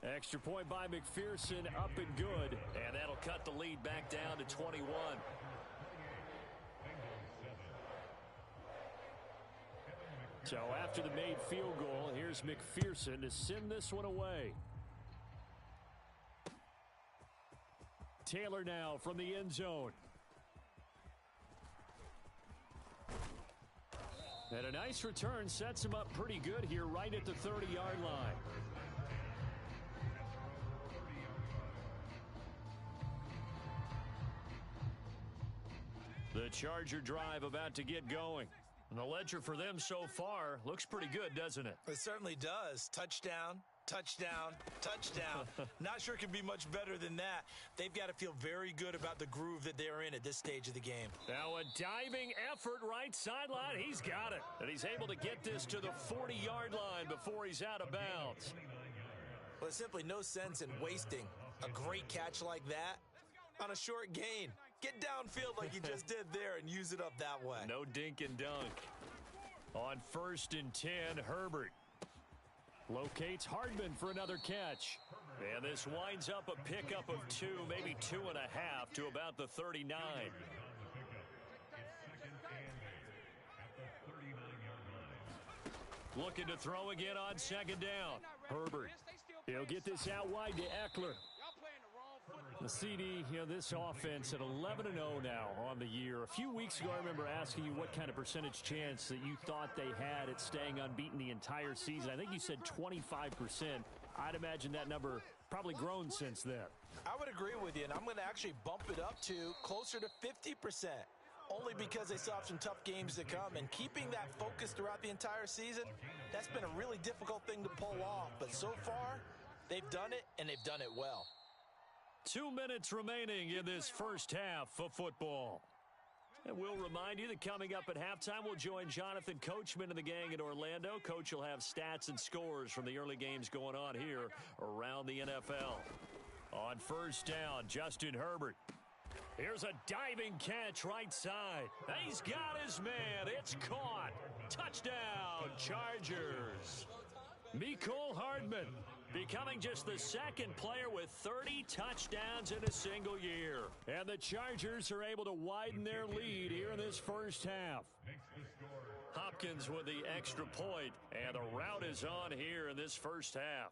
Extra point by McPherson, up and good. And that'll cut the lead back down to 21. So after the made field goal, here's McPherson to send this one away. Taylor now from the end zone. And a nice return sets him up pretty good here right at the 30-yard line. The Charger drive about to get going. And the ledger for them so far looks pretty good, doesn't it? It certainly does. Touchdown, touchdown, touchdown. Not sure it can be much better than that. They've got to feel very good about the groove that they're in at this stage of the game. Now a diving effort right sideline. He's got it. And he's able to get this to the 40-yard line before he's out of bounds. Well, there's simply no sense in wasting a great catch like that on a short gain. Get downfield like you just did there and use it up that way. No dink and dunk. On 1st and 10, Herbert locates Hardman for another catch. And this winds up a pickup of 2, maybe 2.5 to about the 39. Looking to throw again on 2nd down. Herbert. He'll get this out wide to Eckler. The CD, this offense at 11-0 now on the year. A few weeks ago, I remember asking you what kind of percentage chance that you thought they had at staying unbeaten the entire season. I think you said 25%. I'd imagine that number probably grown since then. I would agree with you, and I'm going to actually bump it up to closer to 50%. Only because they still have some tough games to come. And keeping that focus throughout the entire season, that's been a really difficult thing to pull off. But so far, they've done it, and they've done it well. 2 minutes remaining in this first half of football. And we'll remind you that coming up at halftime, we'll join Jonathan Coachman and the gang in Orlando. Coach will have stats and scores from the early games going on here around the NFL. On 1st down, Justin Herbert. Here's a diving catch right side. He's got his man. It's caught. Touchdown, Chargers. Mecole Hardman becoming just the 2nd player with 30 touchdowns in a single year. And the Chargers are able to widen their lead here in this first half. Hopkins with the extra point, and the route is on here in this first half.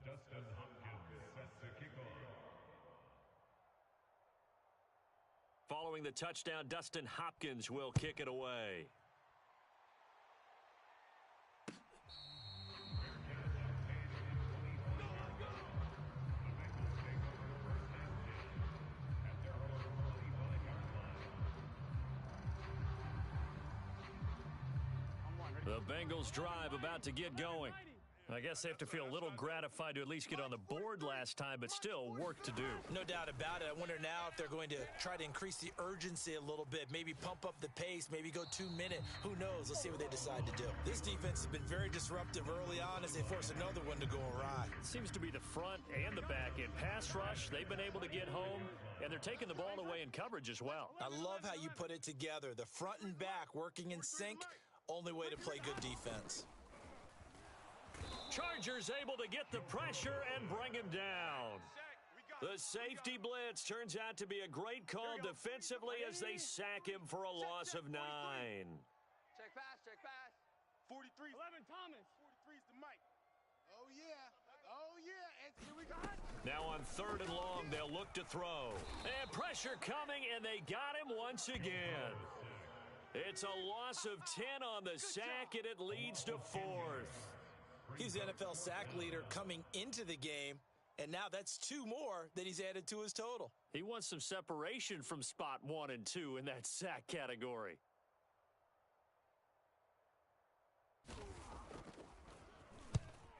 Dustin Hopkins sets the kickoff. Following the touchdown, Dustin Hopkins will kick it away. The Bengals drive about to get going. I guess they have to feel a little gratified to at least get on the board last time, but still work to do. No doubt about it. I wonder now if they're going to try to increase the urgency a little bit, maybe pump up the pace, maybe go 2 minute. Who knows? Let's see what they decide to do. This defense has been very disruptive early on as they force another one to go awry. Seems to be the front and the back end. Pass rush, they've been able to get home, and they're taking the ball away in coverage as well. I love how you put it together. The front and back working in sync, only way to play good defense. Chargers able to get the pressure and bring him down. The safety blitz turns out to be a great call defensively as they sack him for a loss of 9. Check pass, check pass. 43. 11, Thomas. 43 is the mic. Oh, yeah. Oh, yeah. And here we go. Now on 3rd and long, they'll look to throw. And pressure coming, and they got him once again. It's a loss of 10 on the sack, and it leads to 4th. He's the NFL sack leader coming into the game, and now that's 2 more that he's added to his total. He wants some separation from spot 1 and 2 in that sack category.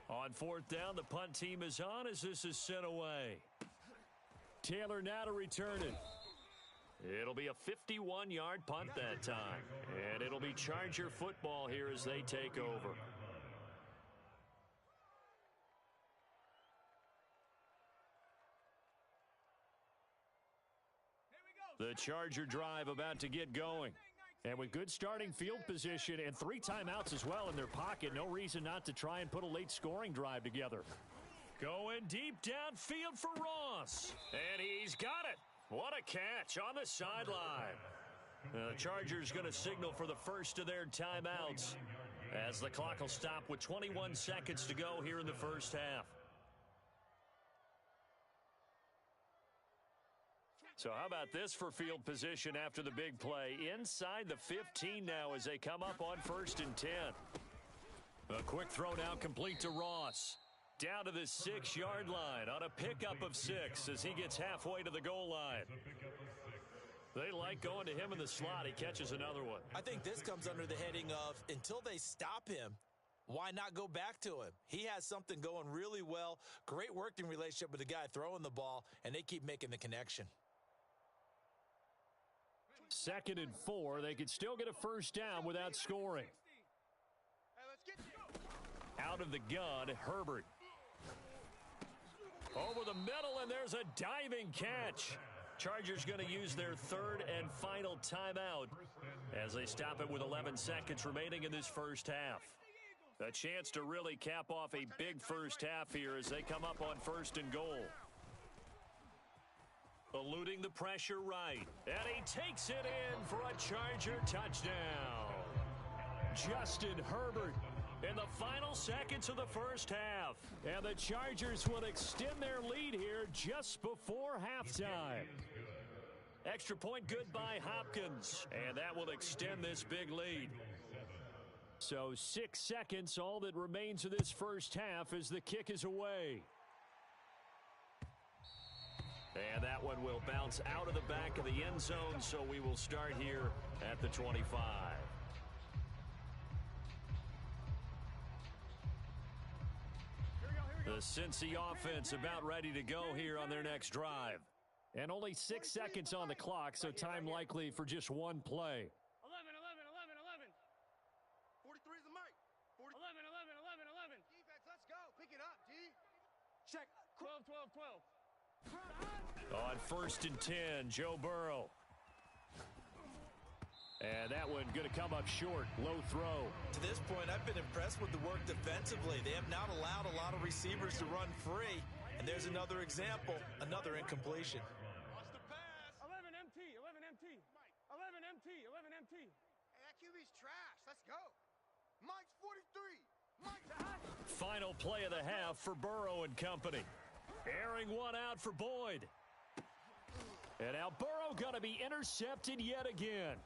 On 4th down, the punt team is on as this is sent away. Taylor now to return it. It'll be a 51-yard punt that time, and it'll be Charger football here as they take over. The Charger drive about to get going. And with good starting field position and 3 timeouts as well in their pocket, no reason not to try and put a late scoring drive together. Going deep downfield for Ross. And he's got it. What a catch on the sideline. The Chargers going to signal for the first of their timeouts as the clock will stop with 21 seconds to go here in the first half. So how about this for field position after the big play? Inside the 15 now as they come up on 1st and 10. A quick throw now complete to Ross. Down to the 6-yard line on a pickup of 6 as he gets halfway to the goal line. They like going to him in the slot. He catches another one. I think this comes under the heading of until they stop him, why not go back to him? He has something going really well. Great working relationship with the guy throwing the ball, and they keep making the connection. 2nd and 4. They could still get a first down without scoring. Out of the gun, Herbert. Over the middle, and there's a diving catch. Chargers going to use their 3rd and final timeout as they stop it with 11 seconds remaining in this first half. A chance to really cap off a big first half here as they come up on 1st and goal. Eluding the pressure right. And he takes it in for a Charger touchdown. Justin Herbert in the final seconds of the first half. And the Chargers will extend their lead here just before halftime. Extra point good by Hopkins. And that will extend this big lead. So 6 seconds, all that remains of this first half as the kick is away. And that one will bounce out of the back of the end zone, so we will start here at the 25. The Cincy offense about ready to go here on their next drive. And only 6 seconds on the clock, so time likely for just one play. 43 is the mic. 11. Defense, let's go. Pick it up, D. Check. 12. On 1st and 10, Joe Burrow. And that one going to come up short. Low throw. To this point, I've been impressed with the work defensively. They have not allowed a lot of receivers to run free. And there's another example, another incompletion. Watch the pass. 11 MT. 11 MT. Hey, that QB's trash. Let's go. Mike's 43. Mike's Final play of the half for Burrow and company. Airing one out for Boyd. And now Burrow going to be intercepted yet again.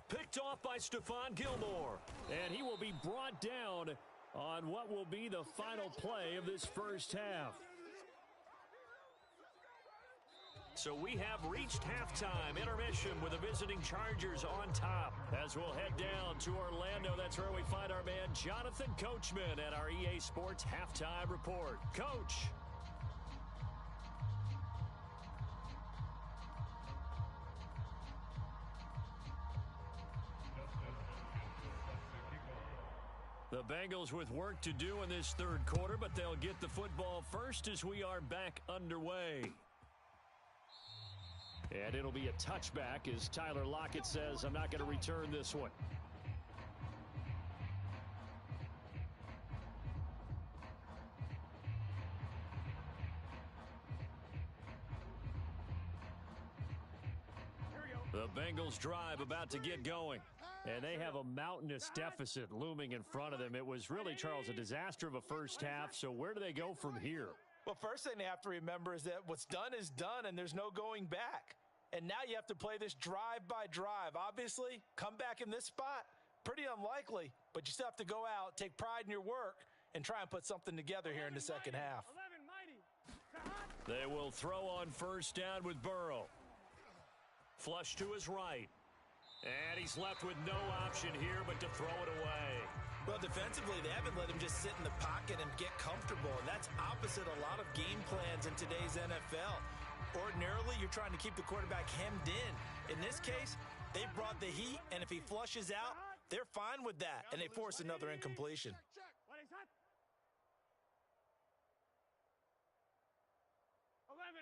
Picked off by Stephon Gilmore. And he will be brought down on what will be the final play of this first half. So we have reached halftime intermission with the visiting Chargers on top. As we'll head down to Orlando, that's where we find our man Jonathan Coachman at our EA Sports Halftime Report. Coach. The Bengals with work to do in this 3rd quarter, but they'll get the football first as we are back underway. And it'll be a touchback as Tyler Lockett says, I'm not going to return this one. The Bengals drive about to get going. And they have a mountainous deficit looming in front of them. It was really, Charles, a disaster of a first half. So where do they go from here? Well, first thing they have to remember is that what's done is done, and there's no going back. And now you have to play this drive by drive. Obviously, come back in this spot, pretty unlikely. But you still have to go out, take pride in your work, and try and put something together here in the second half. 11 mighty. They will throw on first down with Burrow. Flush to his right. And he's left with no option here but to throw it away. Well, defensively, they haven't let him just sit in the pocket and get comfortable, and that's opposite a lot of game plans in today's NFL. Ordinarily, you're trying to keep the quarterback hemmed in. In this case, they brought the heat, and if he flushes out, they're fine with that, and they force another incompletion. What is that? 11.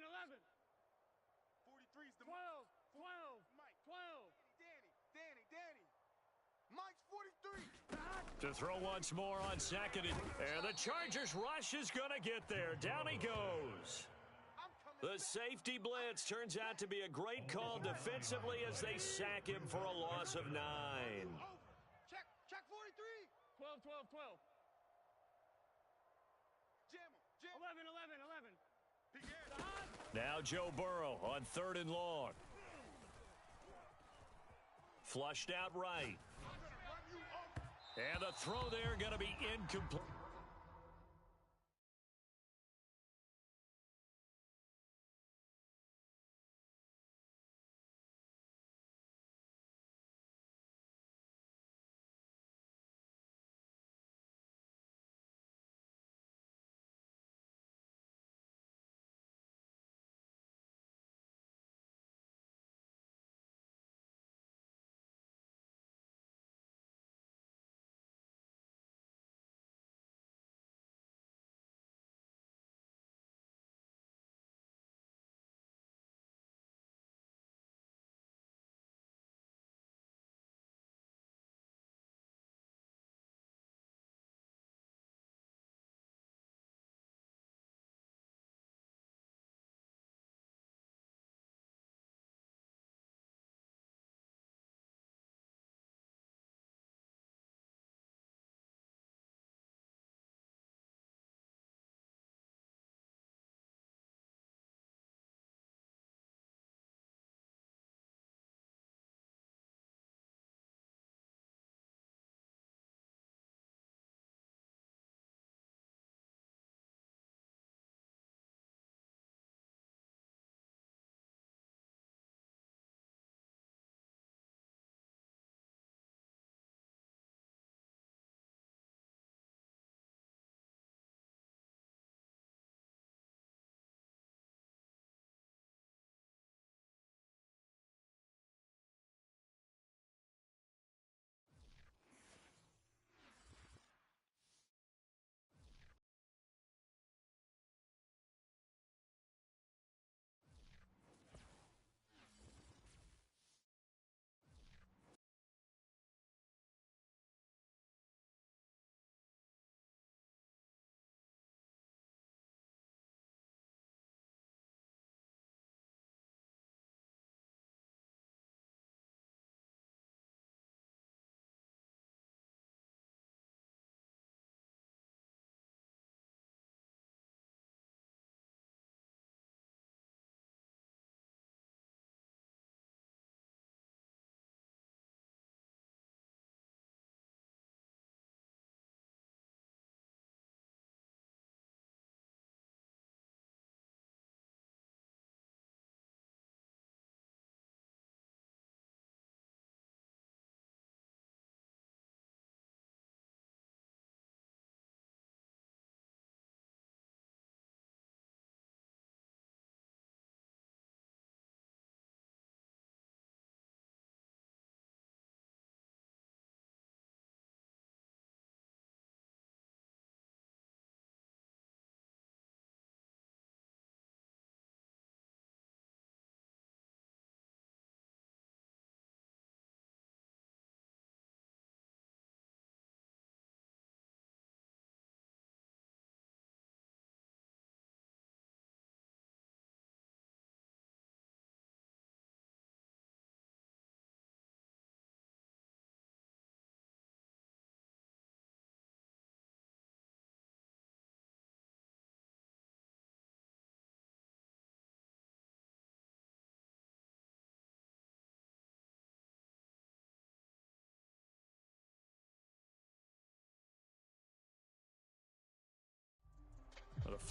43 is the 12. Mike. Danny. Mike's 43. To throw once more on 2nd. And the Chargers rush is going to get there. Down he goes. The safety blitz turns out to be a great call defensively as they sack him for a loss of 9. Check 43. 12. Jam. 11. Big air. Now Joe Burrow on 3rd and long. Flushed out right. And the throw there going to be incomplete.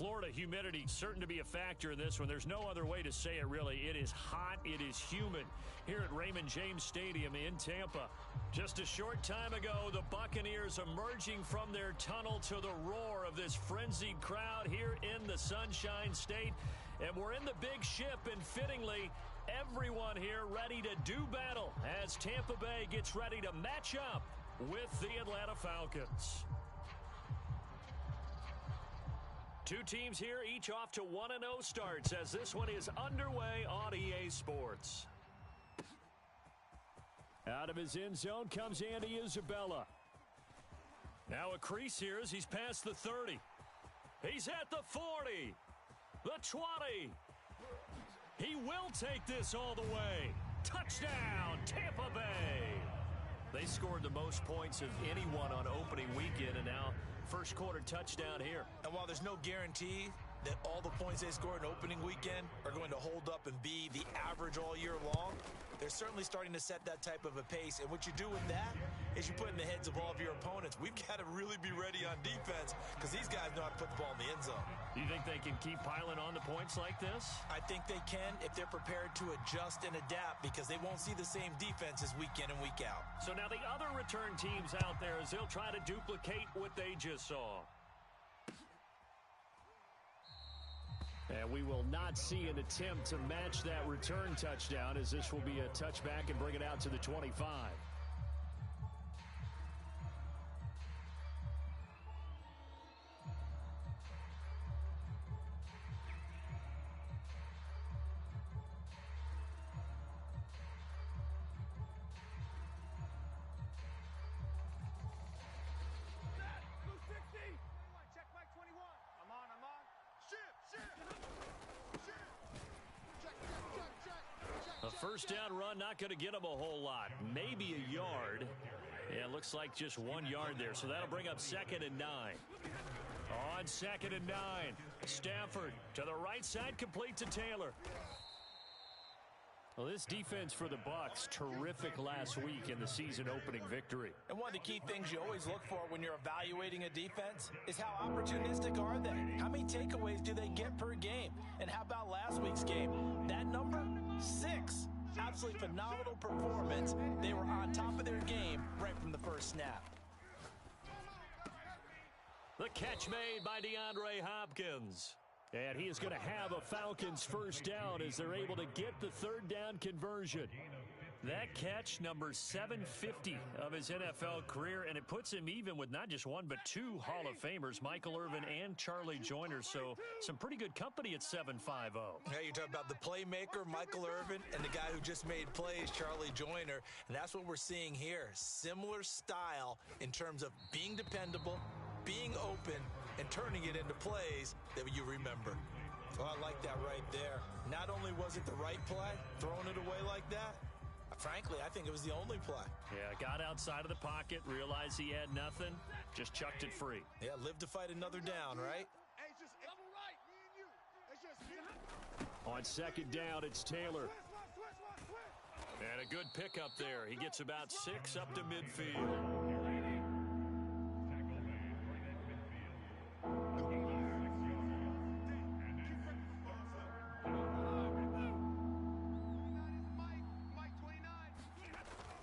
Florida humidity certain to be a factor in this one. There's no other way to say it, really. It is hot. It is humid here at Raymond James Stadium in Tampa. Just a short time ago, the Buccaneers emerging from their tunnel to the roar of this frenzied crowd here in the Sunshine State. And we're in the big ship, and fittingly, everyone here ready to do battle as Tampa Bay gets ready to match up with the Atlanta Falcons. Two teams here, each off to 1-0 starts as this one is underway on EA Sports. Out of his end zone comes Andy Isabella. Now a crease here as he's past the 30. He's at the 40. The 20. He will take this all the way. Touchdown, Tampa Bay. They scored the most points of anyone on opening weekend, and now first quarter touchdown here. And while there's no guarantee that all the points they scored in opening weekend are going to hold up and be the average all year long, they're certainly starting to set that type of a pace. And what you do with that is you put in the heads of all of your opponents, we've got to really be ready on defense because these guys know how to put the ball in the end zone. Do you think they can keep piling on the points like this? I think they can if they're prepared to adjust and adapt because they won't see the same defenses week in and week out. So now the other return teams out there as they'll try to duplicate what they just saw. And we will not see an attempt to match that return touchdown as this will be a touchback and bring it out to the 25. First down run, not going to get him a whole lot. Maybe a yard. Yeah, it looks like just 1 yard there. So that'll bring up 2nd and 9. On 2nd and 9. Stafford to the right side, complete to Taylor. Well, this defense for the Bucs, terrific last week in the season opening victory. And one of the key things you always look for when you're evaluating a defense is how opportunistic are they? How many takeaways do they get per game? And how about last week's game? That number? 6. Absolutely phenomenal performance. They were on top of their game right from the first snap. The catch made by DeAndre Hopkins. And he is going to have a Falcons first down as they're able to get the third down conversion. That catch, number 750 of his NFL career, and it puts him even with not just one but two Hall of Famers, Michael Irvin and Charlie Joyner. So some pretty good company at 750. Yeah, you're talking about the playmaker, Michael Irvin, and the guy who just made plays, Charlie Joyner. And that's what we're seeing here. Similar style in terms of being dependable, being open, and turning it into plays that you remember. Well, I like that right there. Not only was it the right play, throwing it away like that, frankly, I think it was the only play. Yeah, got outside of the pocket, realized he had nothing, just chucked it free. Yeah, live to fight another down, right? Hey, just level right, me and you. It's just me. On 2nd down, it's Taylor. And a good pickup there. He gets about 6 up to midfield.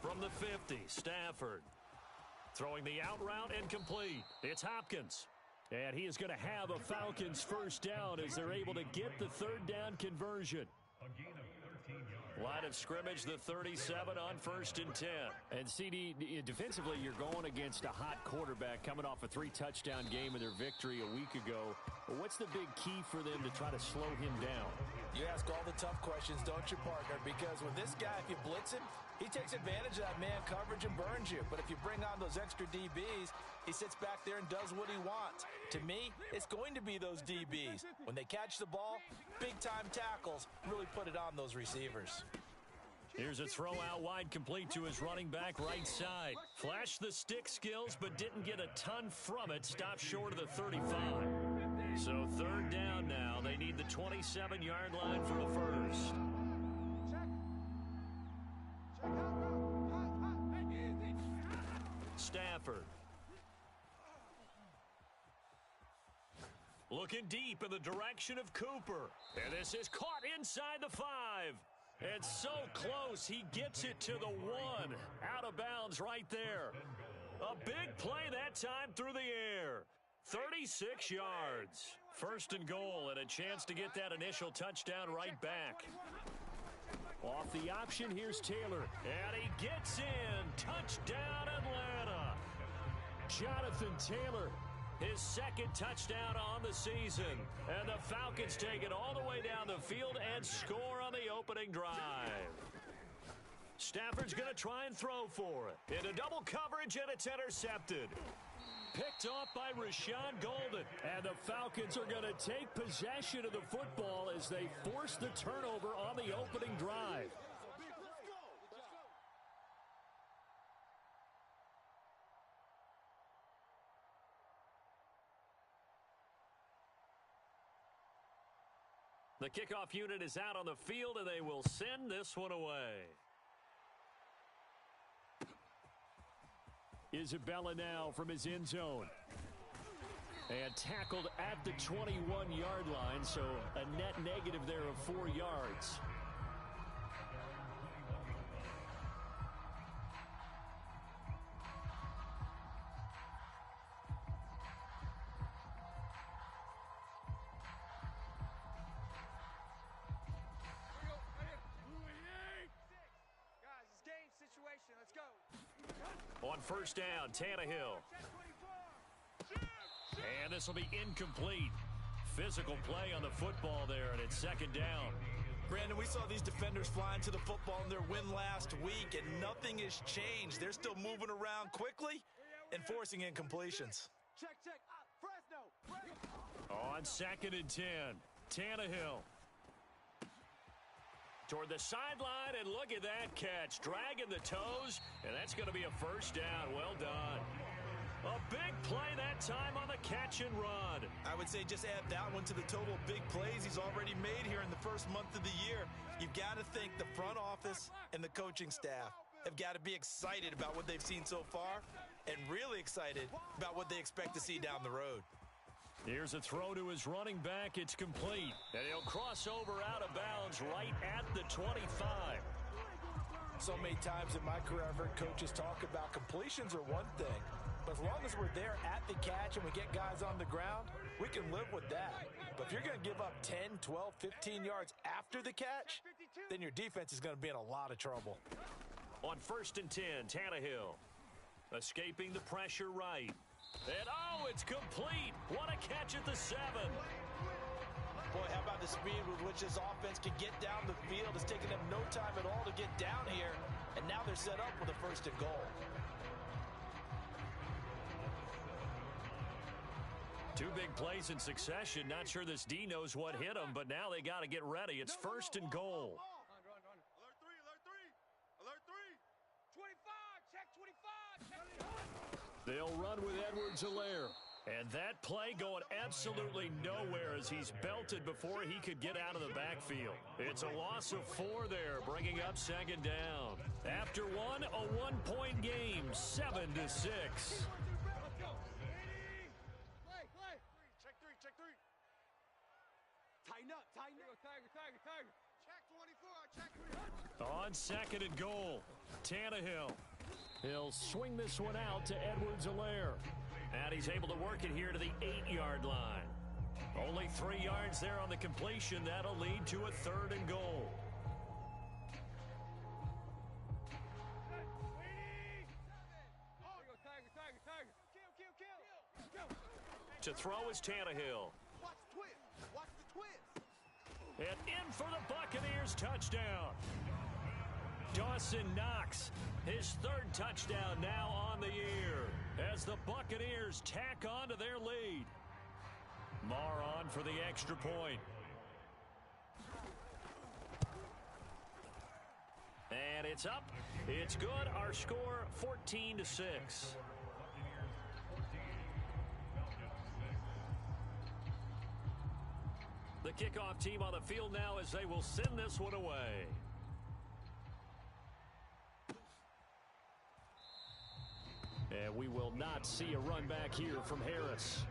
From the 50, Stafford throwing the out route and complete. It's Hopkins. And he is going to have a Falcons first down as they're able to get the third down conversion. Line of scrimmage, the 37 on 1st and 10. And CD, defensively, you're going against a hot quarterback coming off a 3-touchdown game in their victory a week ago. What's the big key for them to try to slow him down? You ask all the tough questions, don't you, partner? Because with this guy, if you blitz him, he takes advantage of that man coverage and burns you. But if you bring on those extra DBs, he sits back there and does what he wants. To me, it's going to be those DBs. When they catch the ball, big-time tackles really put it on those receivers. Here's a throw out wide, complete to his running back right side. Flashed the stick skills, but didn't get a ton from it. Stopped short of the 35. So third down now. They need the 27-yard line for the first. Stafford. Looking deep in the direction of Cooper. And this is caught inside the 5. And so close, he gets it to the 1. Out of bounds right there. A big play that time through the air. 36 yards. First and goal, and a chance to get that initial touchdown right back. Off the option, here's Taylor. And he gets in. Touchdown, Atlanta. Jonathan Taylor, his second touchdown on the season. And the Falcons take it all the way down the field and score on the opening drive. Stafford's going to try and throw for it. Into double coverage, and it's intercepted. Picked off by Rashawn Golden. And the Falcons are going to take possession of the football as they force the turnover on the opening drive. The kickoff unit is out on the field, and they will send this one away. Isabella now from his end zone. And tackled at the 21-yard line, so a net negative there of 4 yards. On first down, Tannehill. And this will be incomplete. Physical play on the football there, and it's second down. Brandon, we saw these defenders flying to the football in their win last week, and nothing has changed. They're still moving around quickly and forcing incompletions. Check. Fresno. On second and 10, Tannehill. Toward the sideline, and look at that catch. Dragging the toes, and that's going to be a first down. Well done. A big play that time on the catch and run. I would say just add that one to the total big plays he's already made here in the first month of the year. You've got to think the front office and the coaching staff have got to be excited about what they've seen so far and really excited about what they expect to see down the road. Here's a throw to his running back. It's complete. And he'll cross over out of bounds right at the 25. So many times in my career, I've heard coaches talk about completions are one thing. But as long as we're there at the catch and we get guys on the ground, we can live with that. But if you're going to give up 10, 12, 15 yards after the catch, then your defense is going to be in a lot of trouble. On first and 10, Tannehill. Escaping the pressure right. And, oh, it's complete. What a catch at the 7. Boy, how about the speed with which this offense can get down the field? It's taken them no time at all to get down here, and now they're set up with a first and goal. Two big plays in succession. Not sure this D knows what hit him, but now they got to get ready. It's first and goal. Alert 3. Alert 3. 25. Check 25. Check. They'll run with Edwards-Helaire. And that play going absolutely nowhere as he's belted before he could get out of the backfield. It's a loss of 4 there, bringing up second down. After one, a one-point game, 7-6. Check 3. Tighten up. Tiger. Check 24. Check 3. On second and goal, Tannehill. He'll swing this one out to Edwards-Helaire. And he's able to work it here to the 8-yard line. Only 3 yards there on the completion. That'll lead to a third and goal. To throw is Tannehill. Watch the twist. And in for the Buccaneers touchdown. Dawson Knox, his 3rd touchdown now on the year as the Buccaneers tack on to their lead. Marr on for the extra point. And it's up. It's good. Our score 14-6. The kickoff team on the field now as they will send this one away. And we will not see a run back here from Harris.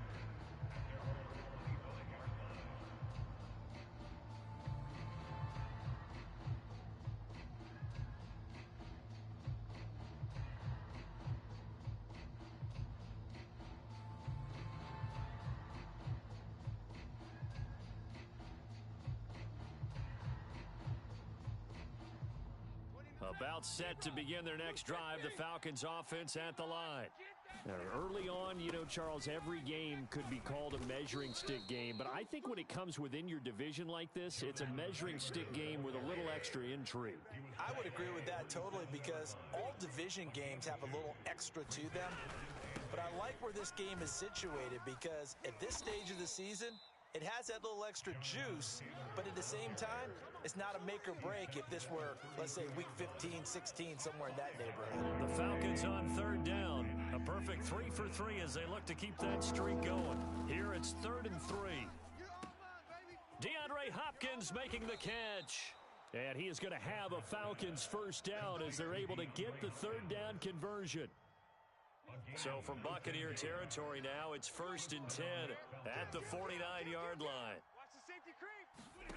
About set to begin their next drive, the Falcons offense at the line. Now, early on, you know, Charles, every game could be called a measuring stick game, but I think when it comes within your division like this, it's a measuring stick game with a little extra intrigue. I would agree with that totally because all division games have a little extra to them. But I like where this game is situated because at this stage of the season, it has that little extra juice, but at the same time, it's not a make or break if this were, let's say, week 15, 16, somewhere in that neighborhood. The Falcons on third down. A perfect 3 for 3 as they look to keep that streak going. Here it's 3rd and 3. DeAndre Hopkins making the catch. And he is going to have a Falcons first down as they're able to get the third down conversion. So from Buccaneer territory now, it's 1st and 10 at the 49-yard line. Watch the safety creep.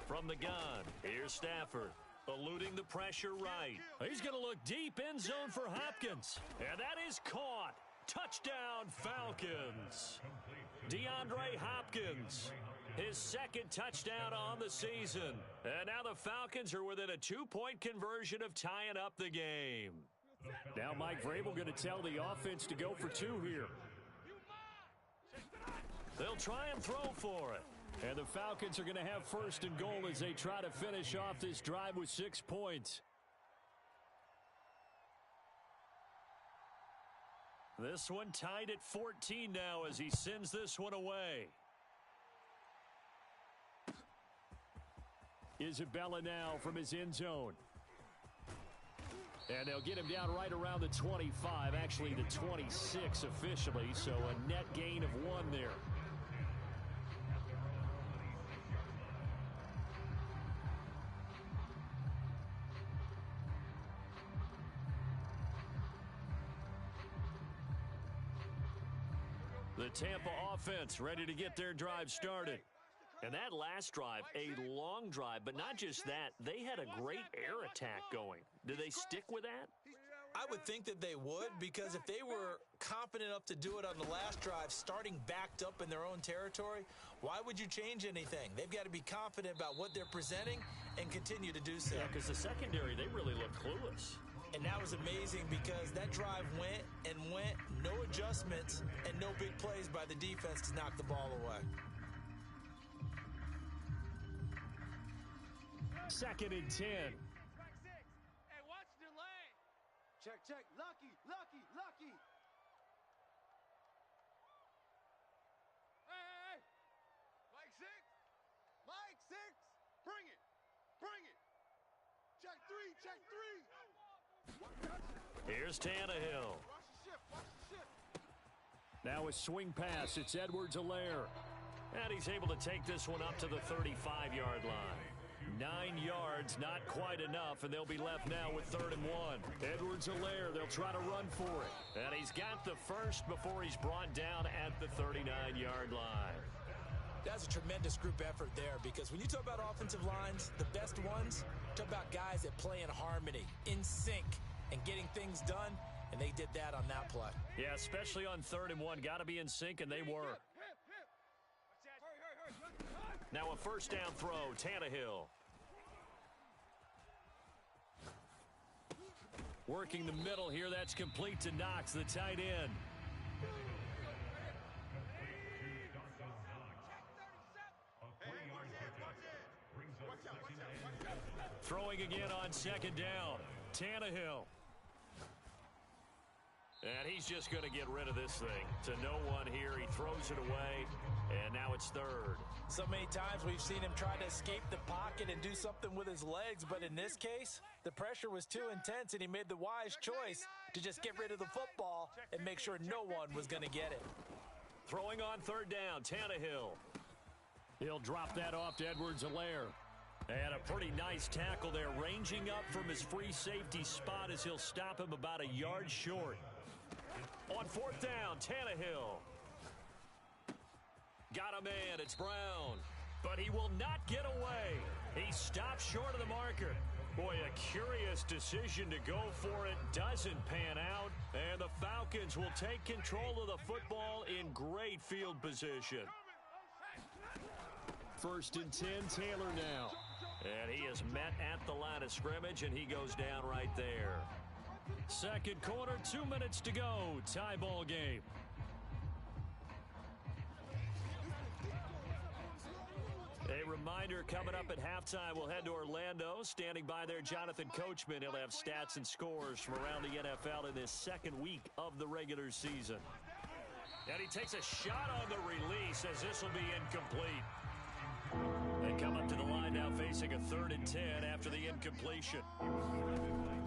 From the gun, here's Stafford. Eluding the pressure right. He's going to look deep end zone for Hopkins. And that is caught. Touchdown, Falcons. DeAndre Hopkins, his 2nd touchdown on the season. And now the Falcons are within a 2-point conversion of tying up the game. Now Mike Vrabel going to tell the offense to go for 2 here. They'll try and throw for it. And the Falcons are going to have 1st and goal as they try to finish off this drive with 6 points. This one tied at 14 now as he sends this one away. Isabella now from his end zone. And they'll get him down right around the 25, actually the 26 officially, so a net gain of 1 there. The Tampa offense ready to get their drive started. And that last drive, a long drive, but not just that, they had a great air attack going. Do they stick with that? I would think that they would because if they were confident enough to do it on the last drive, starting backed up in their own territory, why would you change anything? They've got to be confident about what they're presenting and continue to do so. Yeah, because the secondary, they really looked clueless. And that was amazing because that drive went and went, no adjustments and no big plays by the defense to knock the ball away. 2nd and 10. Hey, watch the lane. Check, check. Lucky, lucky, lucky. Hey. Mike 6. Mike 6. Bring it. Bring it. Check 3. Check 3. Here's Tannehill. Watch the shift. Watch the shift. Now a swing pass. It's Edwards-Helaire. And he's able to take this one up to the 35-yard line. 9 yards, not quite enough, and they'll be left now with 3rd and 1. Edwards-Helaire, they'll try to run for it. And he's got the first before he's brought down at the 39-yard line. That's a tremendous group effort there because when you talk about offensive lines, the best ones, talk about guys that play in harmony, in sync, and getting things done, and they did that on that play. Yeah, especially on 3rd and 1. Got to be in sync, and they were. Now a first down throw, Tannehill. Working the middle here, that's complete to Knox, the tight end. Throwing again on 2nd down, Tannehill. And he's just going to get rid of this thing to no one here. He throws it away, and now it's 3rd. So many times we've seen him try to escape the pocket and do something with his legs, but in this case, the pressure was too intense, and he made the wise choice to just get rid of the football and make sure no one was going to get it. Throwing on 3rd down, Tannehill. He'll drop that off to Edwards-Helaire. And a pretty nice tackle there, ranging up from his free safety spot as he'll stop him about a yard short. On 4th down, Tannehill. Got a man, it's Brown. But he will not get away. He stops short of the marker. Boy, a curious decision to go for it. Doesn't pan out. And the Falcons will take control of the football in great field position. 1st and 10, Taylor now. And he is met at the line of scrimmage, and he goes down right there. Second quarter, 2 minutes to go. Tie ball game. A reminder, coming up at halftime, we'll head to Orlando. Standing by there, Jonathan Coachman. He'll have stats and scores from around the NFL in this second week of the regular season. And he takes a shot on the release as this will be incomplete. They come up to the line now facing a 3rd and 10 after the incompletion.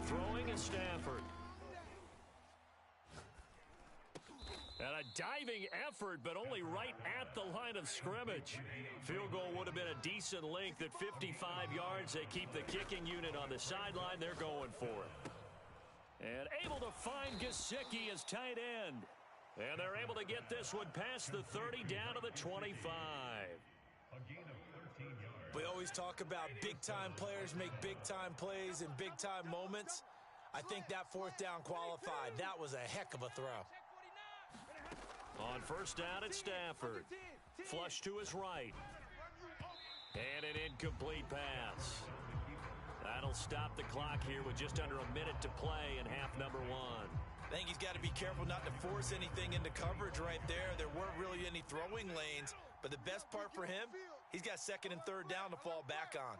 Throwing is Stafford. And a diving effort, but only right at the line of scrimmage. Field goal would have been a decent length at 55 yards. They keep the kicking unit on the sideline. They're going for it. And able to find Gesicki as tight end. And they're able to get this one past the 30 down to the 25. We always talk about big-time players make big-time plays in big-time moments. I think that 4th down qualified. That was a heck of a throw. On first down, it's Stafford. Flush to his right. And an incomplete pass. That'll stop the clock here with just under a minute to play in half number 1. I think he's got to be careful not to force anything into coverage right there. There weren't really any throwing lanes, but the best part for him, he's got 2nd and 3rd down to fall back on.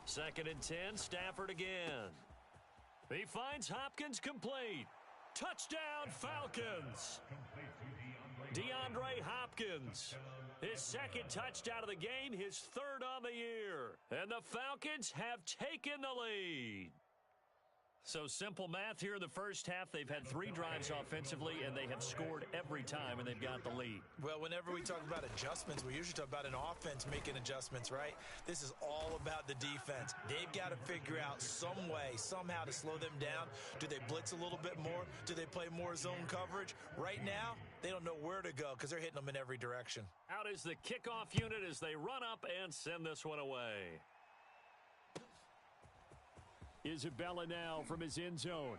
2nd and 10, Stafford again. He finds Hopkins complete. Touchdown, Falcons. DeAndre Hopkins. His 2nd touchdown of the game, his 3rd on the year. And the Falcons have taken the lead. So simple math here in the first half. They've had 3 drives offensively, and they have scored every time, and they've got the lead. Well, whenever we talk about adjustments, we usually talk about an offense making adjustments, right? This is all about the defense. They've got to figure out some way, somehow to slow them down. Do they blitz a little bit more? Do they play more zone coverage? Right now, they don't know where to go because they're hitting them in every direction. Out is the kickoff unit as they run up and send this one away. Isabella now from his end zone.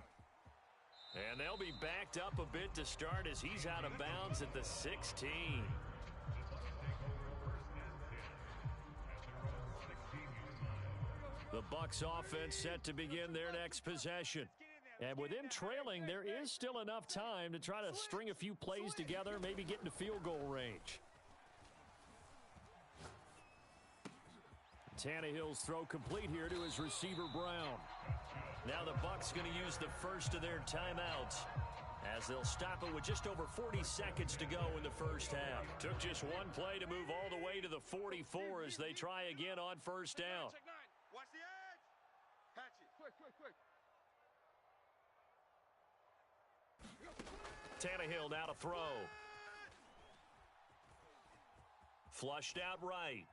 And they'll be backed up a bit to start as he's out of bounds at the 16. The Bucs offense set to begin their next possession. And with them trailing, there is still enough time to try to string a few plays together, maybe get into field goal range. Tannehill's throw complete here to his receiver, Brown. Now the Bucs going to use the first of their timeouts as they'll stop it with just over 40 seconds to go in the first half. Took just one play to move all the way to the 44 as they try again on first down. Watch the edge. Patch it. Quick. Tannehill now to throw. Flushed out right.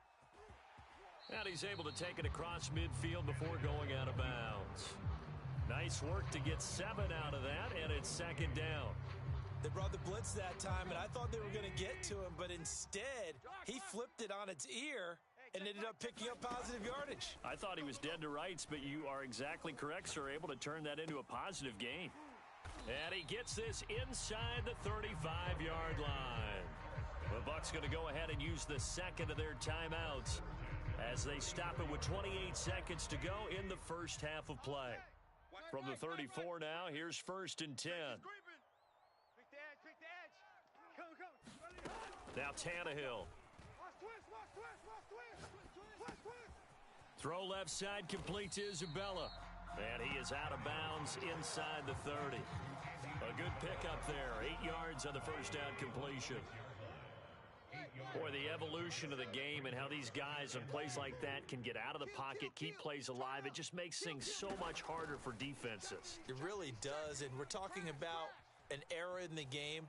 And he's able to take it across midfield before going out of bounds. Nice work to get 7 out of that, and it's 2nd down. They brought the blitz that time, and I thought they were going to get to him, but instead, he flipped it on its ear and ended up picking up positive yardage. I thought he was dead to rights, but you are exactly correct, sir, able to turn that into a positive gain. And he gets this inside the 35-yard line. The Bucs going to go ahead and use the 2nd of their timeouts as they stop it with 28 seconds to go in the first half of play. From the 34 now, here's 1st and 10. Pick the edge. Come. Now Tannehill. Throw left side, complete to Isabella. And he is out of bounds inside the 30. A good pickup there, 8 yards on the first down completion. Boy, the evolution of the game and how these guys on plays like that can get out of the pocket, keep plays alive, it just makes things so much harder for defenses. It really does, and we're talking about an era in the game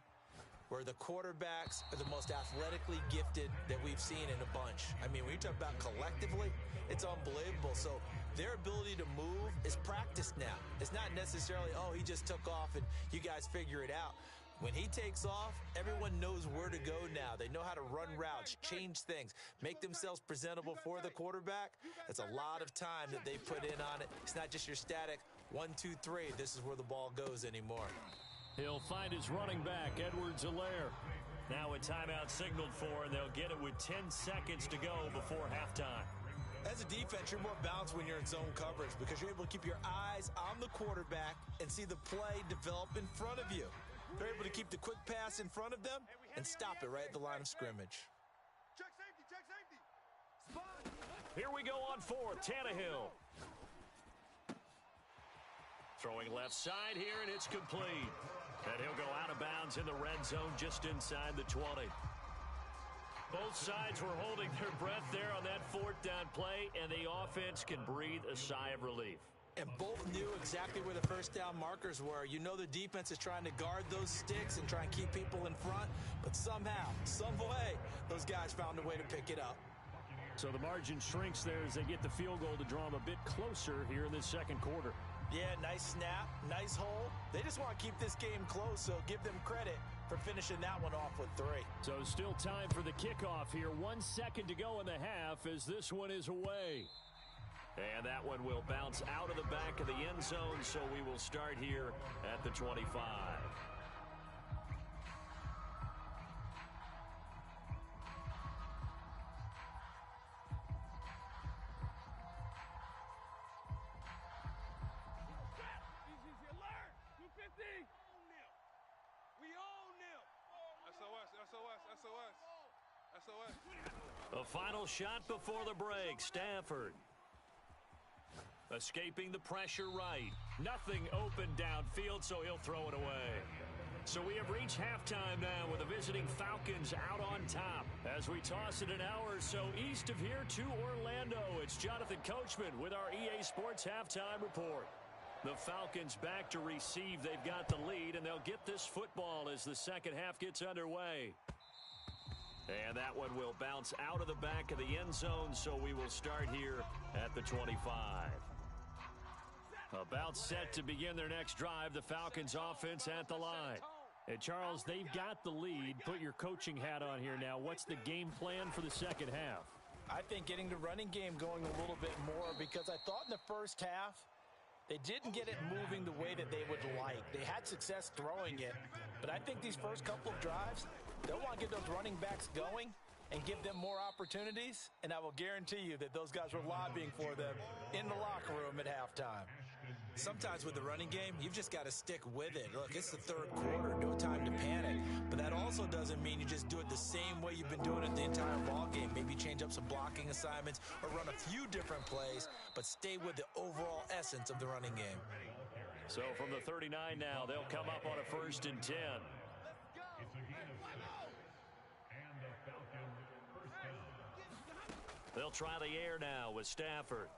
where the quarterbacks are the most athletically gifted that we've seen in a bunch. I mean, when you talk about collectively, it's unbelievable. So their ability to move is practiced now. It's not necessarily, oh, he just took off and you guys figure it out. When he takes off, everyone knows where to go now. They know how to run routes, change things, make themselves presentable for the quarterback. That's a lot of time that they put in on it. It's not just your static 1, 2, 3. This is where the ball goes anymore. He'll find his running back, Edwards-Helaire. Now a timeout signaled for, and they'll get it with 10 seconds to go before halftime. As a defense, you're more balanced when you're in zone coverage because you're able to keep your eyes on the quarterback and see the play develop in front of you. They're able to keep the quick pass in front of them and stop it right at the line of scrimmage. Check safety, check safety. Spot. Here we go on fourth. Tannehill. Throwing left side here, and it's complete. And he'll go out of bounds in the red zone just inside the 20. Both sides were holding their breath there on that fourth down play, and the offense can breathe a sigh of relief. And both knew exactly where the first down markers were. You know the defense is trying to guard those sticks and try and keep people in front, but somehow, some way, those guys found a way to pick it up. So the margin shrinks there as they get the field goal to draw them a bit closer here in this second quarter. Yeah, nice snap, nice hole. They just want to keep this game close, so give them credit for finishing that one off with 3. So still time for the kickoff here. 1 second to go in the half as this one is away. And that one will bounce out of the back of the end zone, so we will start here at the 25. SOS. A final shot before the break. Stafford. Escaping the pressure right. Nothing open downfield, so he'll throw it away. So we have reached halftime now with the visiting Falcons out on top. As we toss it an hour or so east of here to Orlando, it's Jonathan Coachman with our EA Sports Halftime Report. The Falcons back to receive. They've got the lead, and they'll get this football as the second half gets underway. And that one will bounce out of the back of the end zone, so we will start here at the 25. About set to begin their next drive, the Falcons offense at the line. And Charles, they've got the lead. Put your coaching hat on here now. What's the game plan for the second half? I think getting the running game going a little bit more because I thought in the first half they didn't get it moving the way that they would like. They had success throwing it, but I think these first couple of drives, they'll want to get those running backs going and give them more opportunities, and I will guarantee you that those guys were lobbying for them in the locker room at halftime. Sometimes with the running game, you've just got to stick with it. Look, it's the third quarter, no time to panic. But that also doesn't mean you just do it the same way you've been doing it the entire ball game. Maybe change up some blocking assignments or run a few different plays, but stay with the overall essence of the running game. So from the 39 now, they'll come up on a 1st and 10. They'll try the air now with Stafford.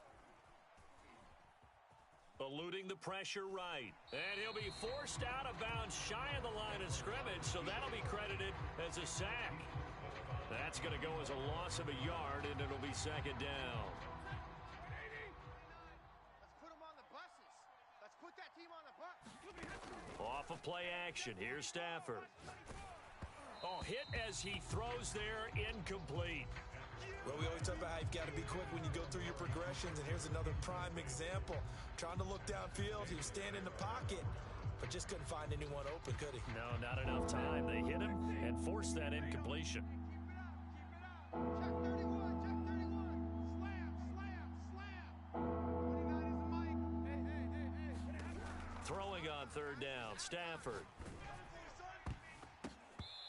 Eluding the pressure right. And he'll be forced out of bounds shy of the line of scrimmage, so that'll be credited as a sack. That's going to go as a loss of a yard, and it'll be second down. Let's put them on the buses. Let's put that team on the bus. Off of play action. Here's Stafford. Oh, hit as he throws there, incomplete. Well, we always talk about how you've got to be quick when you go through your progressions, and here's another prime example. Trying to look downfield, he was standing in the pocket, but just couldn't find anyone open, could he? No, not enough time. They hit him and forced that incompletion. Check 31, check 31. Slam, slam, slam. 29 is the mic. Hey. Throwing on third down, Stafford.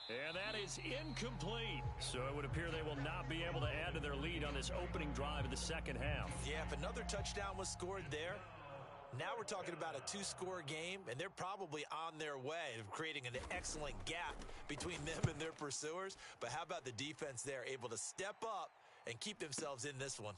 And that is incomplete. So it would appear they will not be able to add to their lead on this opening drive of the second half. Yeah, if another touchdown was scored there, now we're talking about a 2-score game, and they're probably on their way of creating an excellent gap between them and their pursuers. But how about the defense there, able to step up and keep themselves in this one?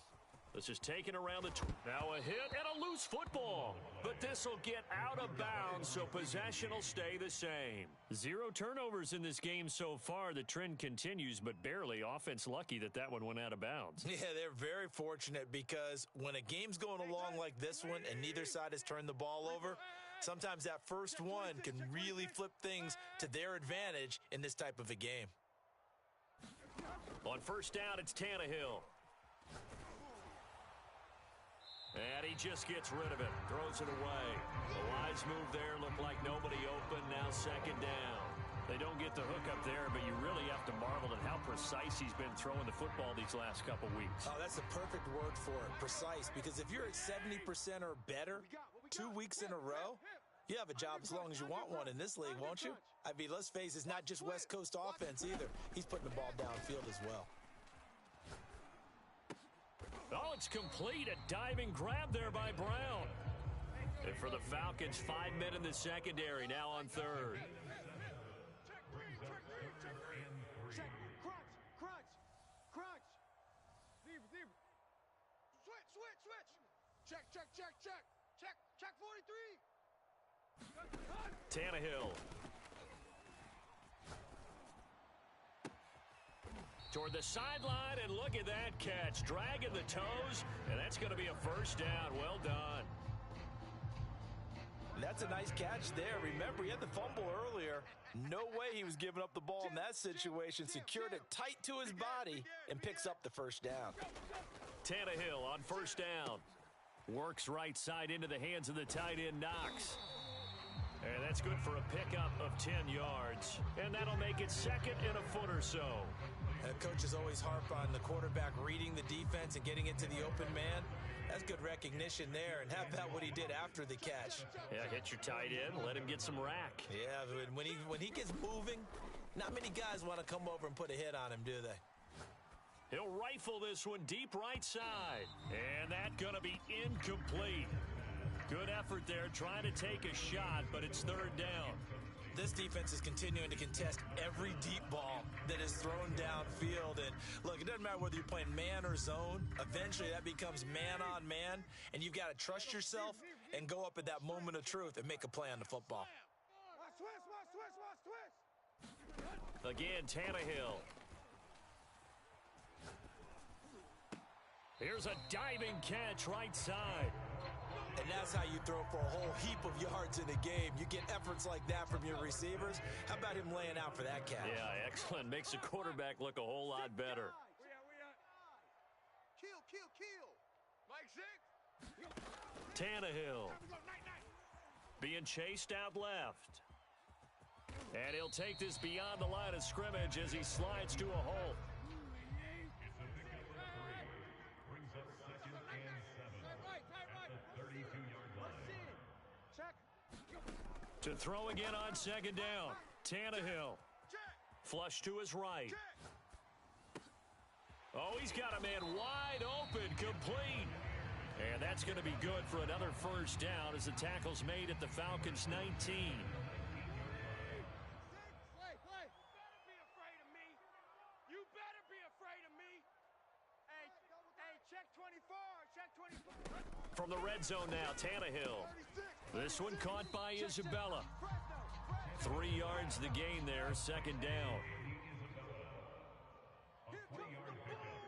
This is taken around the now a hit and a loose football. But this will get out of bounds, so possession will stay the same. 0 turnovers in this game so far. The trend continues, but barely. Offense lucky that one went out of bounds. Yeah, they're very fortunate because when a game's going along like this one and neither side has turned the ball over, sometimes that first one can really flip things to their advantage in this type of a game. On first down, it's Tannehill. And he just gets rid of it, throws it away. The wise move there, looked like nobody open, now second down. They don't get the hook up there, but you really have to marvel at how precise he's been throwing the football these last couple weeks. Oh, that's the perfect word for it, precise, because if you're at 70% or better 2 weeks in a row, you have a job as long as you want one in this league, won't you? I mean, let's face it, it's not just West Coast offense either. He's putting the ball downfield as well. Oh, it's complete. A diving grab there by Brown. And for the Falcons, 5 men in the secondary, now on third. Check 43. Tannehill. Toward the sideline, and look at that catch. Dragging the toes, and that's going to be a first down. Well done. That's a nice catch there. Remember, he had the fumble earlier. No way he was giving up the ball in that situation. Secured it tight to his body and picks up the first down. Tannehill on first down. Works right side into the hands of the tight end, Knox. And that's good for a pickup of 10 yards. And that'll make it second and a foot or so. Coaches always harp on the quarterback reading the defense and getting it to the open man. That's good recognition there. And how about what he did after the catch? Yeah, hit your tight end, let him get some rack. Yeah, when he gets moving, not many guys want to come over and put a hit on him, do they? He'll rifle this one deep right side. And that's going to be incomplete. Good effort there, trying to take a shot, but it's third down. This defense is continuing to contest every deep ball that is thrown downfield. And look, it doesn't matter whether you're playing man or zone. Eventually, that becomes man on man, and you've got to trust yourself and go up at that moment of truth and make a play on the football. Again, Tannehill. Here's a diving catch right side. And that's how you throw for a whole heap of yards in a game. You get efforts like that from your receivers. How about him laying out for that catch? Yeah, excellent. Makes the quarterback look a whole lot better. Kill. Mike 6. Tannehill. Being chased out left. And he'll take this beyond the line of scrimmage as he slides to a hole. To throw again on second down. Tannehill. Flush to his right. Oh, he's got a man wide open, complete. And that's going to be good for another first down as the tackle's made at the Falcons' 19. You better be afraid of me. Hey, check 24. From the red zone now, Tannehill. This one caught by Isabella. 3 yards the gain there, second down. A 20-yard pickup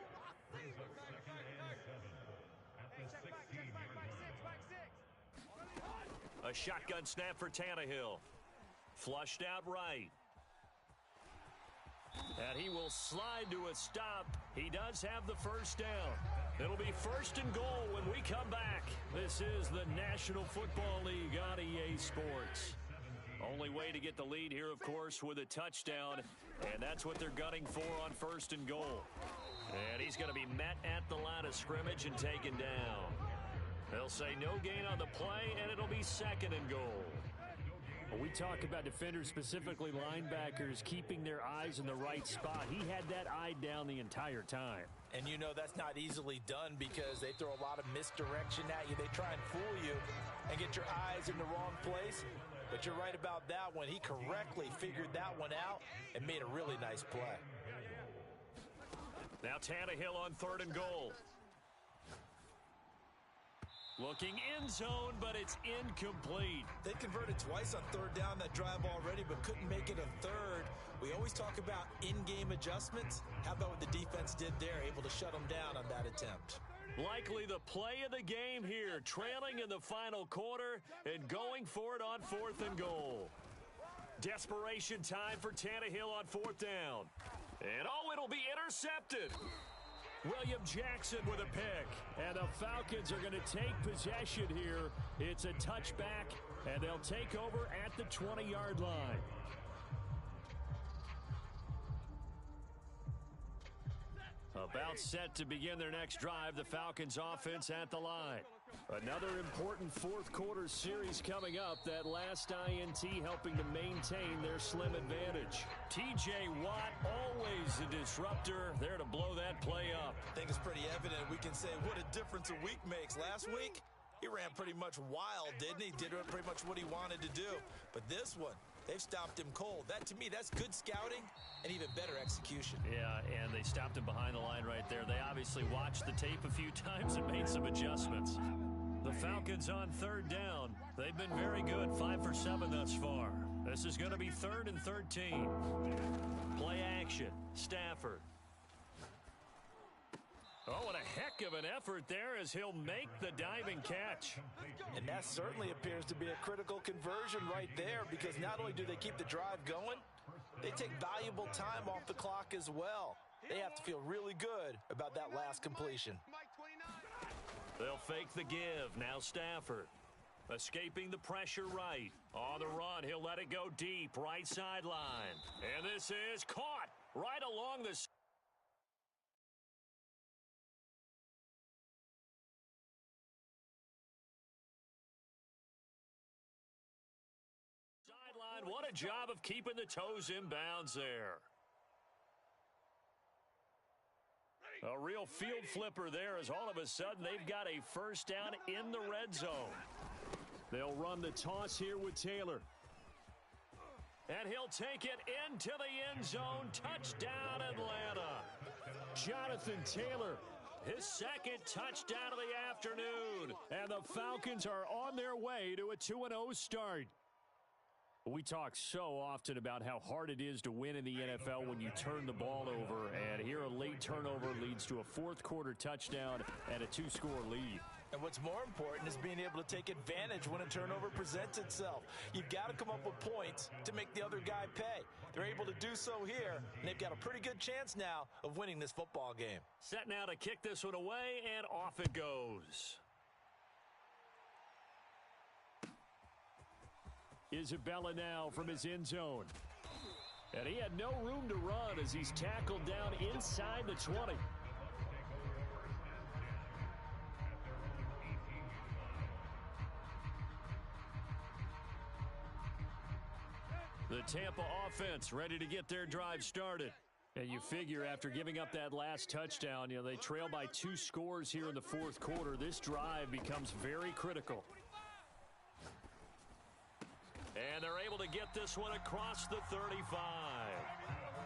brings up second and 7 at the 16-yard line. A shotgun snap for Tannehill. Flushed out right. And he will slide to a stop. He does have the first down. It'll be first and goal when we come back. This is the National Football League on EA Sports. Only way to get the lead here, of course, with a touchdown. And that's what they're gunning for on first and goal. And he's going to be met at the line of scrimmage and taken down. They'll say no gain on the play, and it'll be second and goal. When we talk about defenders, specifically linebackers, keeping their eyes in the right spot, he had that eye down the entire time. And you know that's not easily done because they throw a lot of misdirection at you. They try and fool you and get your eyes in the wrong place. But you're right about that one. He correctly figured that one out and made a really nice play. Now Tannehill on third and goal. Looking in zone, but it's incomplete. They converted twice on third down that drive already, but couldn't make it a third. We always talk about in-game adjustments. How about what the defense did there, able to shut them down on that attempt? Likely the play of the game here, trailing in the final quarter and going for it on fourth and goal. Desperation time for Tannehill on fourth down. And oh, it'll be intercepted. William Jackson with a pick. And the Falcons are going to take possession here. It's a touchback, and they'll take over at the 20-yard line. About set to begin their next drive, the Falcons offense at the line. Another important fourth quarter series coming up. That last INT helping to maintain their slim advantage. TJ Watt, always a disruptor, there to blow that play up. I think it's pretty evident. We can say what a difference a week makes. Last week, he ran pretty much wild, didn't he? Did pretty much what he wanted to do. But this one, they've stopped him cold. That, to me, that's good scouting and even better execution. Yeah, and they stopped him behind the line right there. They obviously watched the tape a few times and made some adjustments. The Falcons on third down. They've been very good, 5 for 7 thus far. This is going to be 3rd and 13. Play action, Stafford. Oh, what a heck of an effort there as he'll make the diving catch. And that certainly appears to be a critical conversion right there, because not only do they keep the drive going, they take valuable time off the clock as well. They have to feel really good about that last completion. They'll fake the give. Now Stafford. Escaping the pressure right. On the run, he'll let it go deep. Right sideline. And this is caught right along the sideline. What a job of keeping the toes in bounds there. A real field flipper there, as all of a sudden they've got a first down in the red zone. They'll run the toss here with Taylor. And he'll take it into the end zone. Touchdown, Atlanta. Jonathan Taylor, his second touchdown of the afternoon. And the Falcons are on their way to a 2-0 start. We talk so often about how hard it is to win in the NFL when you turn the ball over, and here a late turnover leads to a fourth quarter touchdown and a 2-score lead. And what's more important is being able to take advantage when a turnover presents itself. You've got to come up with points to make the other guy pay. They're able to do so here, and they've got a pretty good chance now of winning this football game. Set now to kick this one away, and off it goes. Isabella now from his end zone. And he had no room to run as he's tackled down inside the 20. The Tampa offense ready to get their drive started. And you figure after giving up that last touchdown, they trail by 2 scores here in the fourth quarter. This drive becomes very critical. And they're able to get this one across the 35.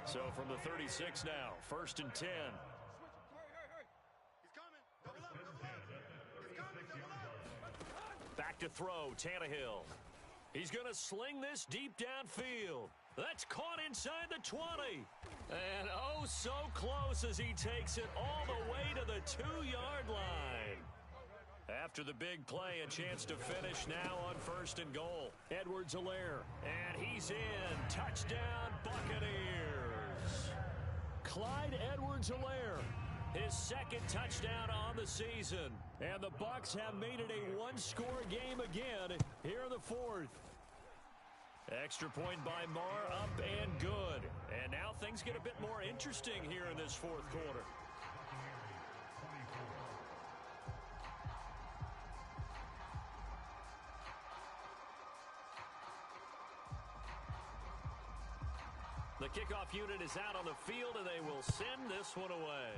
So from the 36 now, 1st and 10. He's coming. Double up, double up. He's coming, double up. Back to throw, Tannehill. He's going to sling this deep downfield. That's caught inside the 20. And oh, so close as he takes it all the way to the 2-yard line. After the big play, a chance to finish now on 1st and goal. Edwards-Helaire, and he's in. Touchdown, Buccaneers. Clyde Edwards-Helaire, his second touchdown on the season. And the Bucs have made it a 1-score game again here in the fourth. Extra point by Marr, up and good. And now things get a bit more interesting here in this fourth quarter. The kickoff unit is out on the field, and they will send this one away.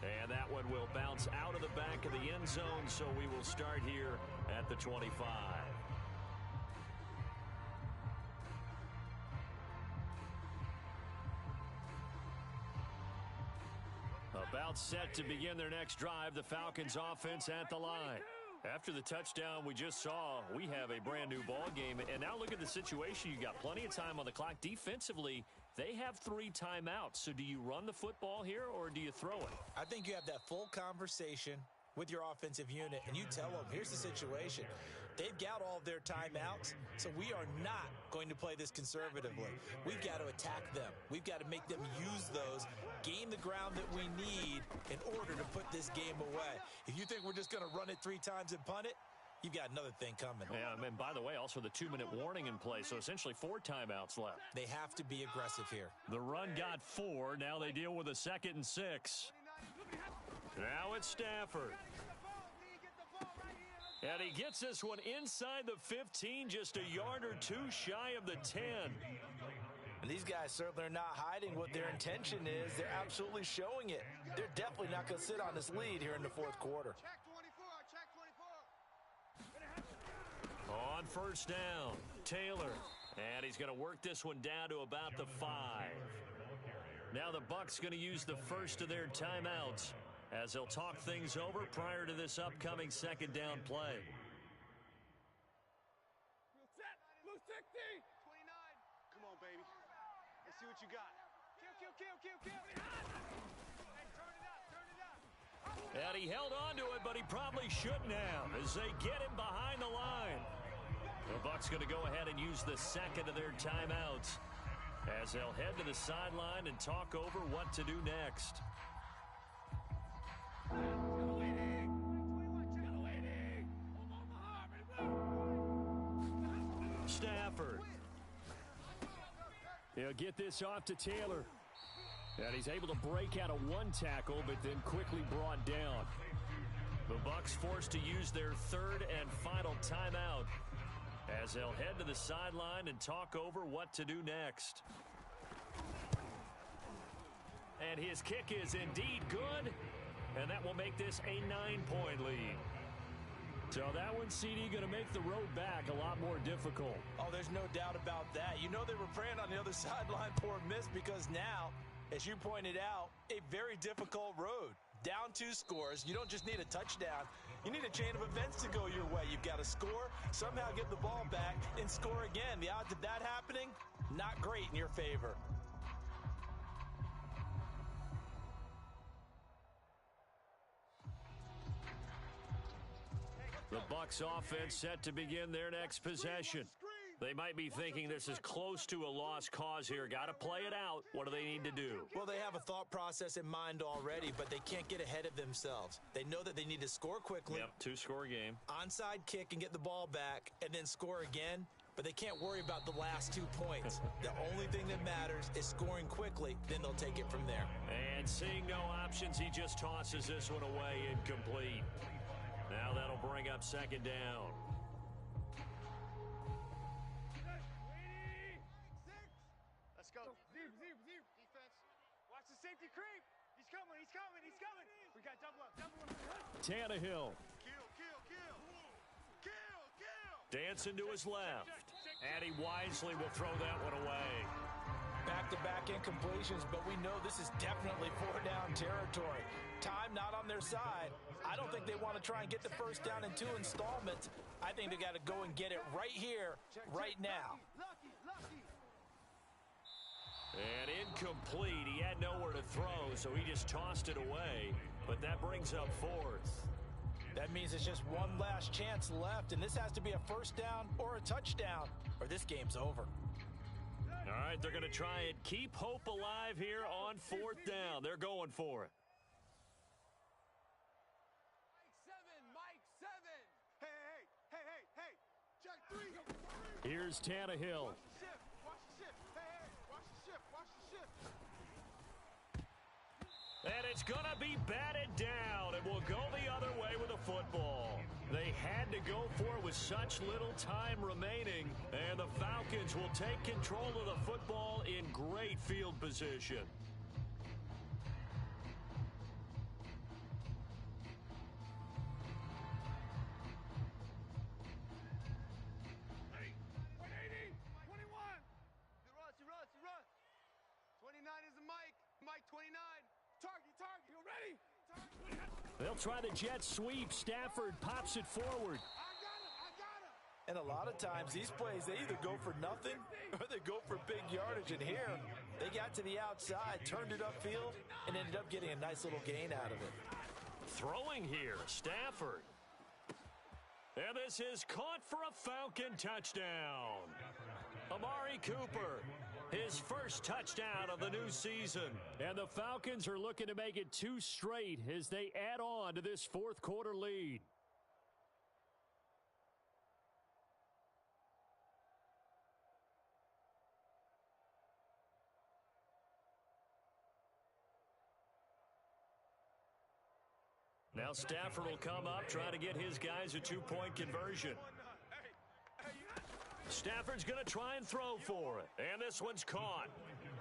And that one will bounce out of the back of the end zone, so we will start here at the 25. About set to begin their next drive, the Falcons offense at the line. After the touchdown we just saw, we have a brand new ball game. And now look at the situation. You got plenty of time on the clock. Defensively, they have 3 timeouts. So do you run the football here or do you throw it? I think you have that full conversation with your offensive unit, and you tell them, here's the situation. They've got all of their timeouts, so we are not going to play this conservatively. We've got to attack them. We've got to make them use those, gain the ground that we need in order to put this game away. If you think we're just going to run it 3 times and punt it, you've got another thing coming. Yeah, and by the way, also the 2-minute warning in play, so essentially 4 timeouts left. They have to be aggressive here. The run got 4. Now they deal with a 2nd and 6. Now it's Stafford. And he gets this one inside the 15, just a yard or 2 shy of the 10. And these guys certainly are not hiding what their intention is. They're absolutely showing it. They're definitely not going to sit on this lead here in the fourth quarter. Check 24. On first down, Taylor. And he's going to work this one down to about the 5. Now the Bucs going to use the first of their timeouts as they'll talk things over prior to this upcoming 2nd down play. Blue 60. 29. Come on, baby. Let's see what you got. Kill. Hey, turn it up. And he held on to it, but he probably shouldn't have as they get him behind the line. The Bucs going to go ahead and use the 2nd of their timeouts as they'll head to the sideline and talk over what to do next. Stafford. He'll get this off to Taylor. And he's able to break out of 1 tackle, but then quickly brought down. The Bucs forced to use their 3rd and final timeout as they'll head to the sideline and talk over what to do next. And his kick is indeed good, and that will make this a 9-point lead. So that one, CD, going to make the road back a lot more difficult. Oh, there's no doubt about that. You know they were praying on the other sideline for a miss because now, as you pointed out, a very difficult road. Down 2 scores. You don't just need a touchdown. You need a chain of events to go your way. You've got to score, somehow get the ball back, and score again. The odds of that happening, not great in your favor. The Bucs offense set to begin their next possession. They might be thinking this is close to a lost cause here. Got to play it out. What do they need to do? Well, they have a thought process in mind already, but they can't get ahead of themselves. They know that they need to score quickly. Yep, 2-score game. Onside kick and get the ball back and then score again, but they can't worry about the last 2 points. The only thing that matters is scoring quickly, then they'll take it from there. And seeing no options, he just tosses this one away incomplete. Now that'll bring up 2nd down. Let's go. Deep. Defense. Watch the safety creep. He's coming. We got double up. Tannehill. Kill. Dancing to his left. And he wisely will throw that one away. Back-to-back incompletions, but we know this is definitely 4-down territory. Time not on their side. I don't think they want to try and get the first down in 2 installments. I think they got to go and get it right here, right now. Lucky. And incomplete. He had nowhere to throw, so he just tossed it away. But that brings up 4th. That means it's just one last chance left, and this has to be a first down or a touchdown, or this game's over. All right, they're going to try and keep hope alive here on 4th down. They're going for it. Mike 7. Hey. Check 3. Here's Tannehill. Watch the shift. Hey. Watch the shift. And it's going to be batted down, and we'll go the other way with the football. They had to go for it with such little time remaining, and the Falcons will take control of the football in great field position. Hey. 180. 21. He runs. 29 is the Mike. Mike 29. Target. You ready? They'll try the jet sweep. Stafford pops it forward. I got him. And a lot of times, these plays, they either go for nothing or they go for big yardage. And here, they got to the outside, turned it upfield, and ended up getting a nice little gain out of it. Throwing here, Stafford. And this is caught for a Falcon touchdown. Amari Cooper, his first touchdown of the new season. And the Falcons are looking to make it 2 straight as they add on to this 4th quarter lead. Now Stafford will come up, try to get his guys a two-point conversion. Stafford's going to try and throw for it. And this one's caught.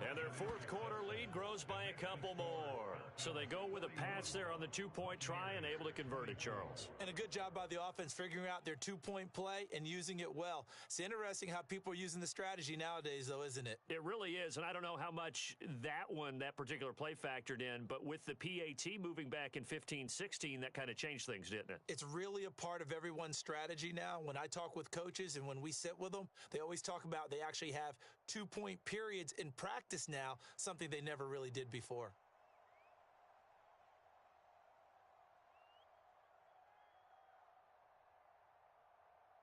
And their fourth quarter lead grows by a couple more. So they go with a pass there on the two-point try and able to convert it, Charles. And a good job by the offense figuring out their two-point play and using it well. It's interesting how people are using the strategy nowadays, though, isn't it? It really is, and I don't know how much that particular play factored in, but with the PAT moving back in 15-16, that kind of changed things, didn't it? It's really a part of everyone's strategy now. When I talk with coaches and when we sit with them, they always talk about they actually have two-point periods in practice now, something they never really did before.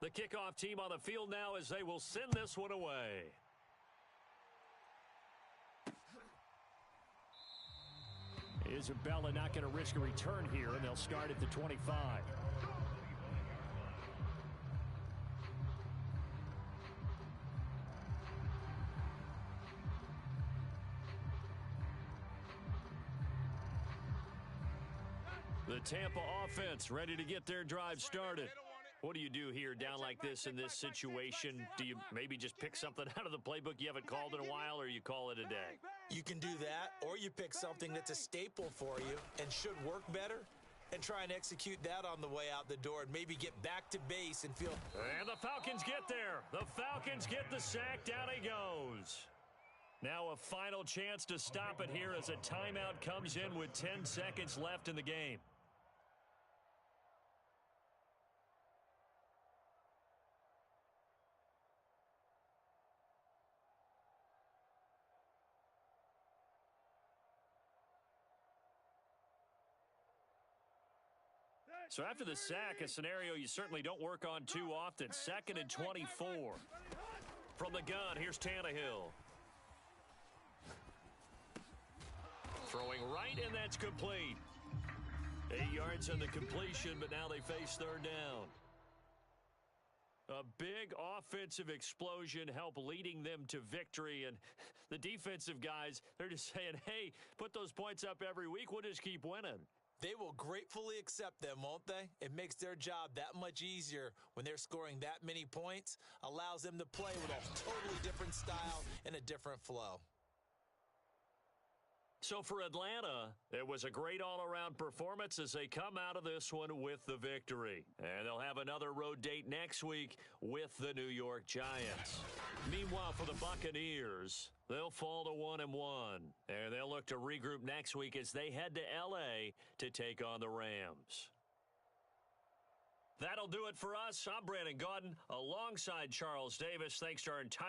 The kickoff team on the field now as they will send this one away. Isabella not going to risk a return here, and they'll start at the 25. The Tampa offense ready to get their drive started. What do you do here down like this in this situation? Do you maybe just pick something out of the playbook you haven't called in a while, or you call it a day? You can do that, or you pick something that's a staple for you and should work better and try and execute that on the way out the door and maybe get back to base and feel... And the Falcons get there. The Falcons get the sack. Down he goes. Now a final chance to stop it here as a timeout comes in with 10 seconds left in the game. So after the sack, a scenario you certainly don't work on too often. 2nd and 24. From the gun, here's Tannehill. Throwing right, and that's complete. 8 yards on the completion, but now they face third down. A big offensive explosion helped leading them to victory, and the defensive guys, they're just saying, hey, put those points up every week, we'll just keep winning. They will gratefully accept them, won't they? It makes their job that much easier when they're scoring that many points, allows them to play with a totally different style and a different flow. So for Atlanta, it was a great all-around performance as they come out of this one with the victory. And they'll have another road date next week with the New York Giants. Meanwhile, for the Buccaneers, they'll fall to 1-1. And they'll look to regroup next week as they head to L.A. to take on the Rams. That'll do it for us. I'm Brandon Gaudin alongside Charles Davis. Thanks to our entire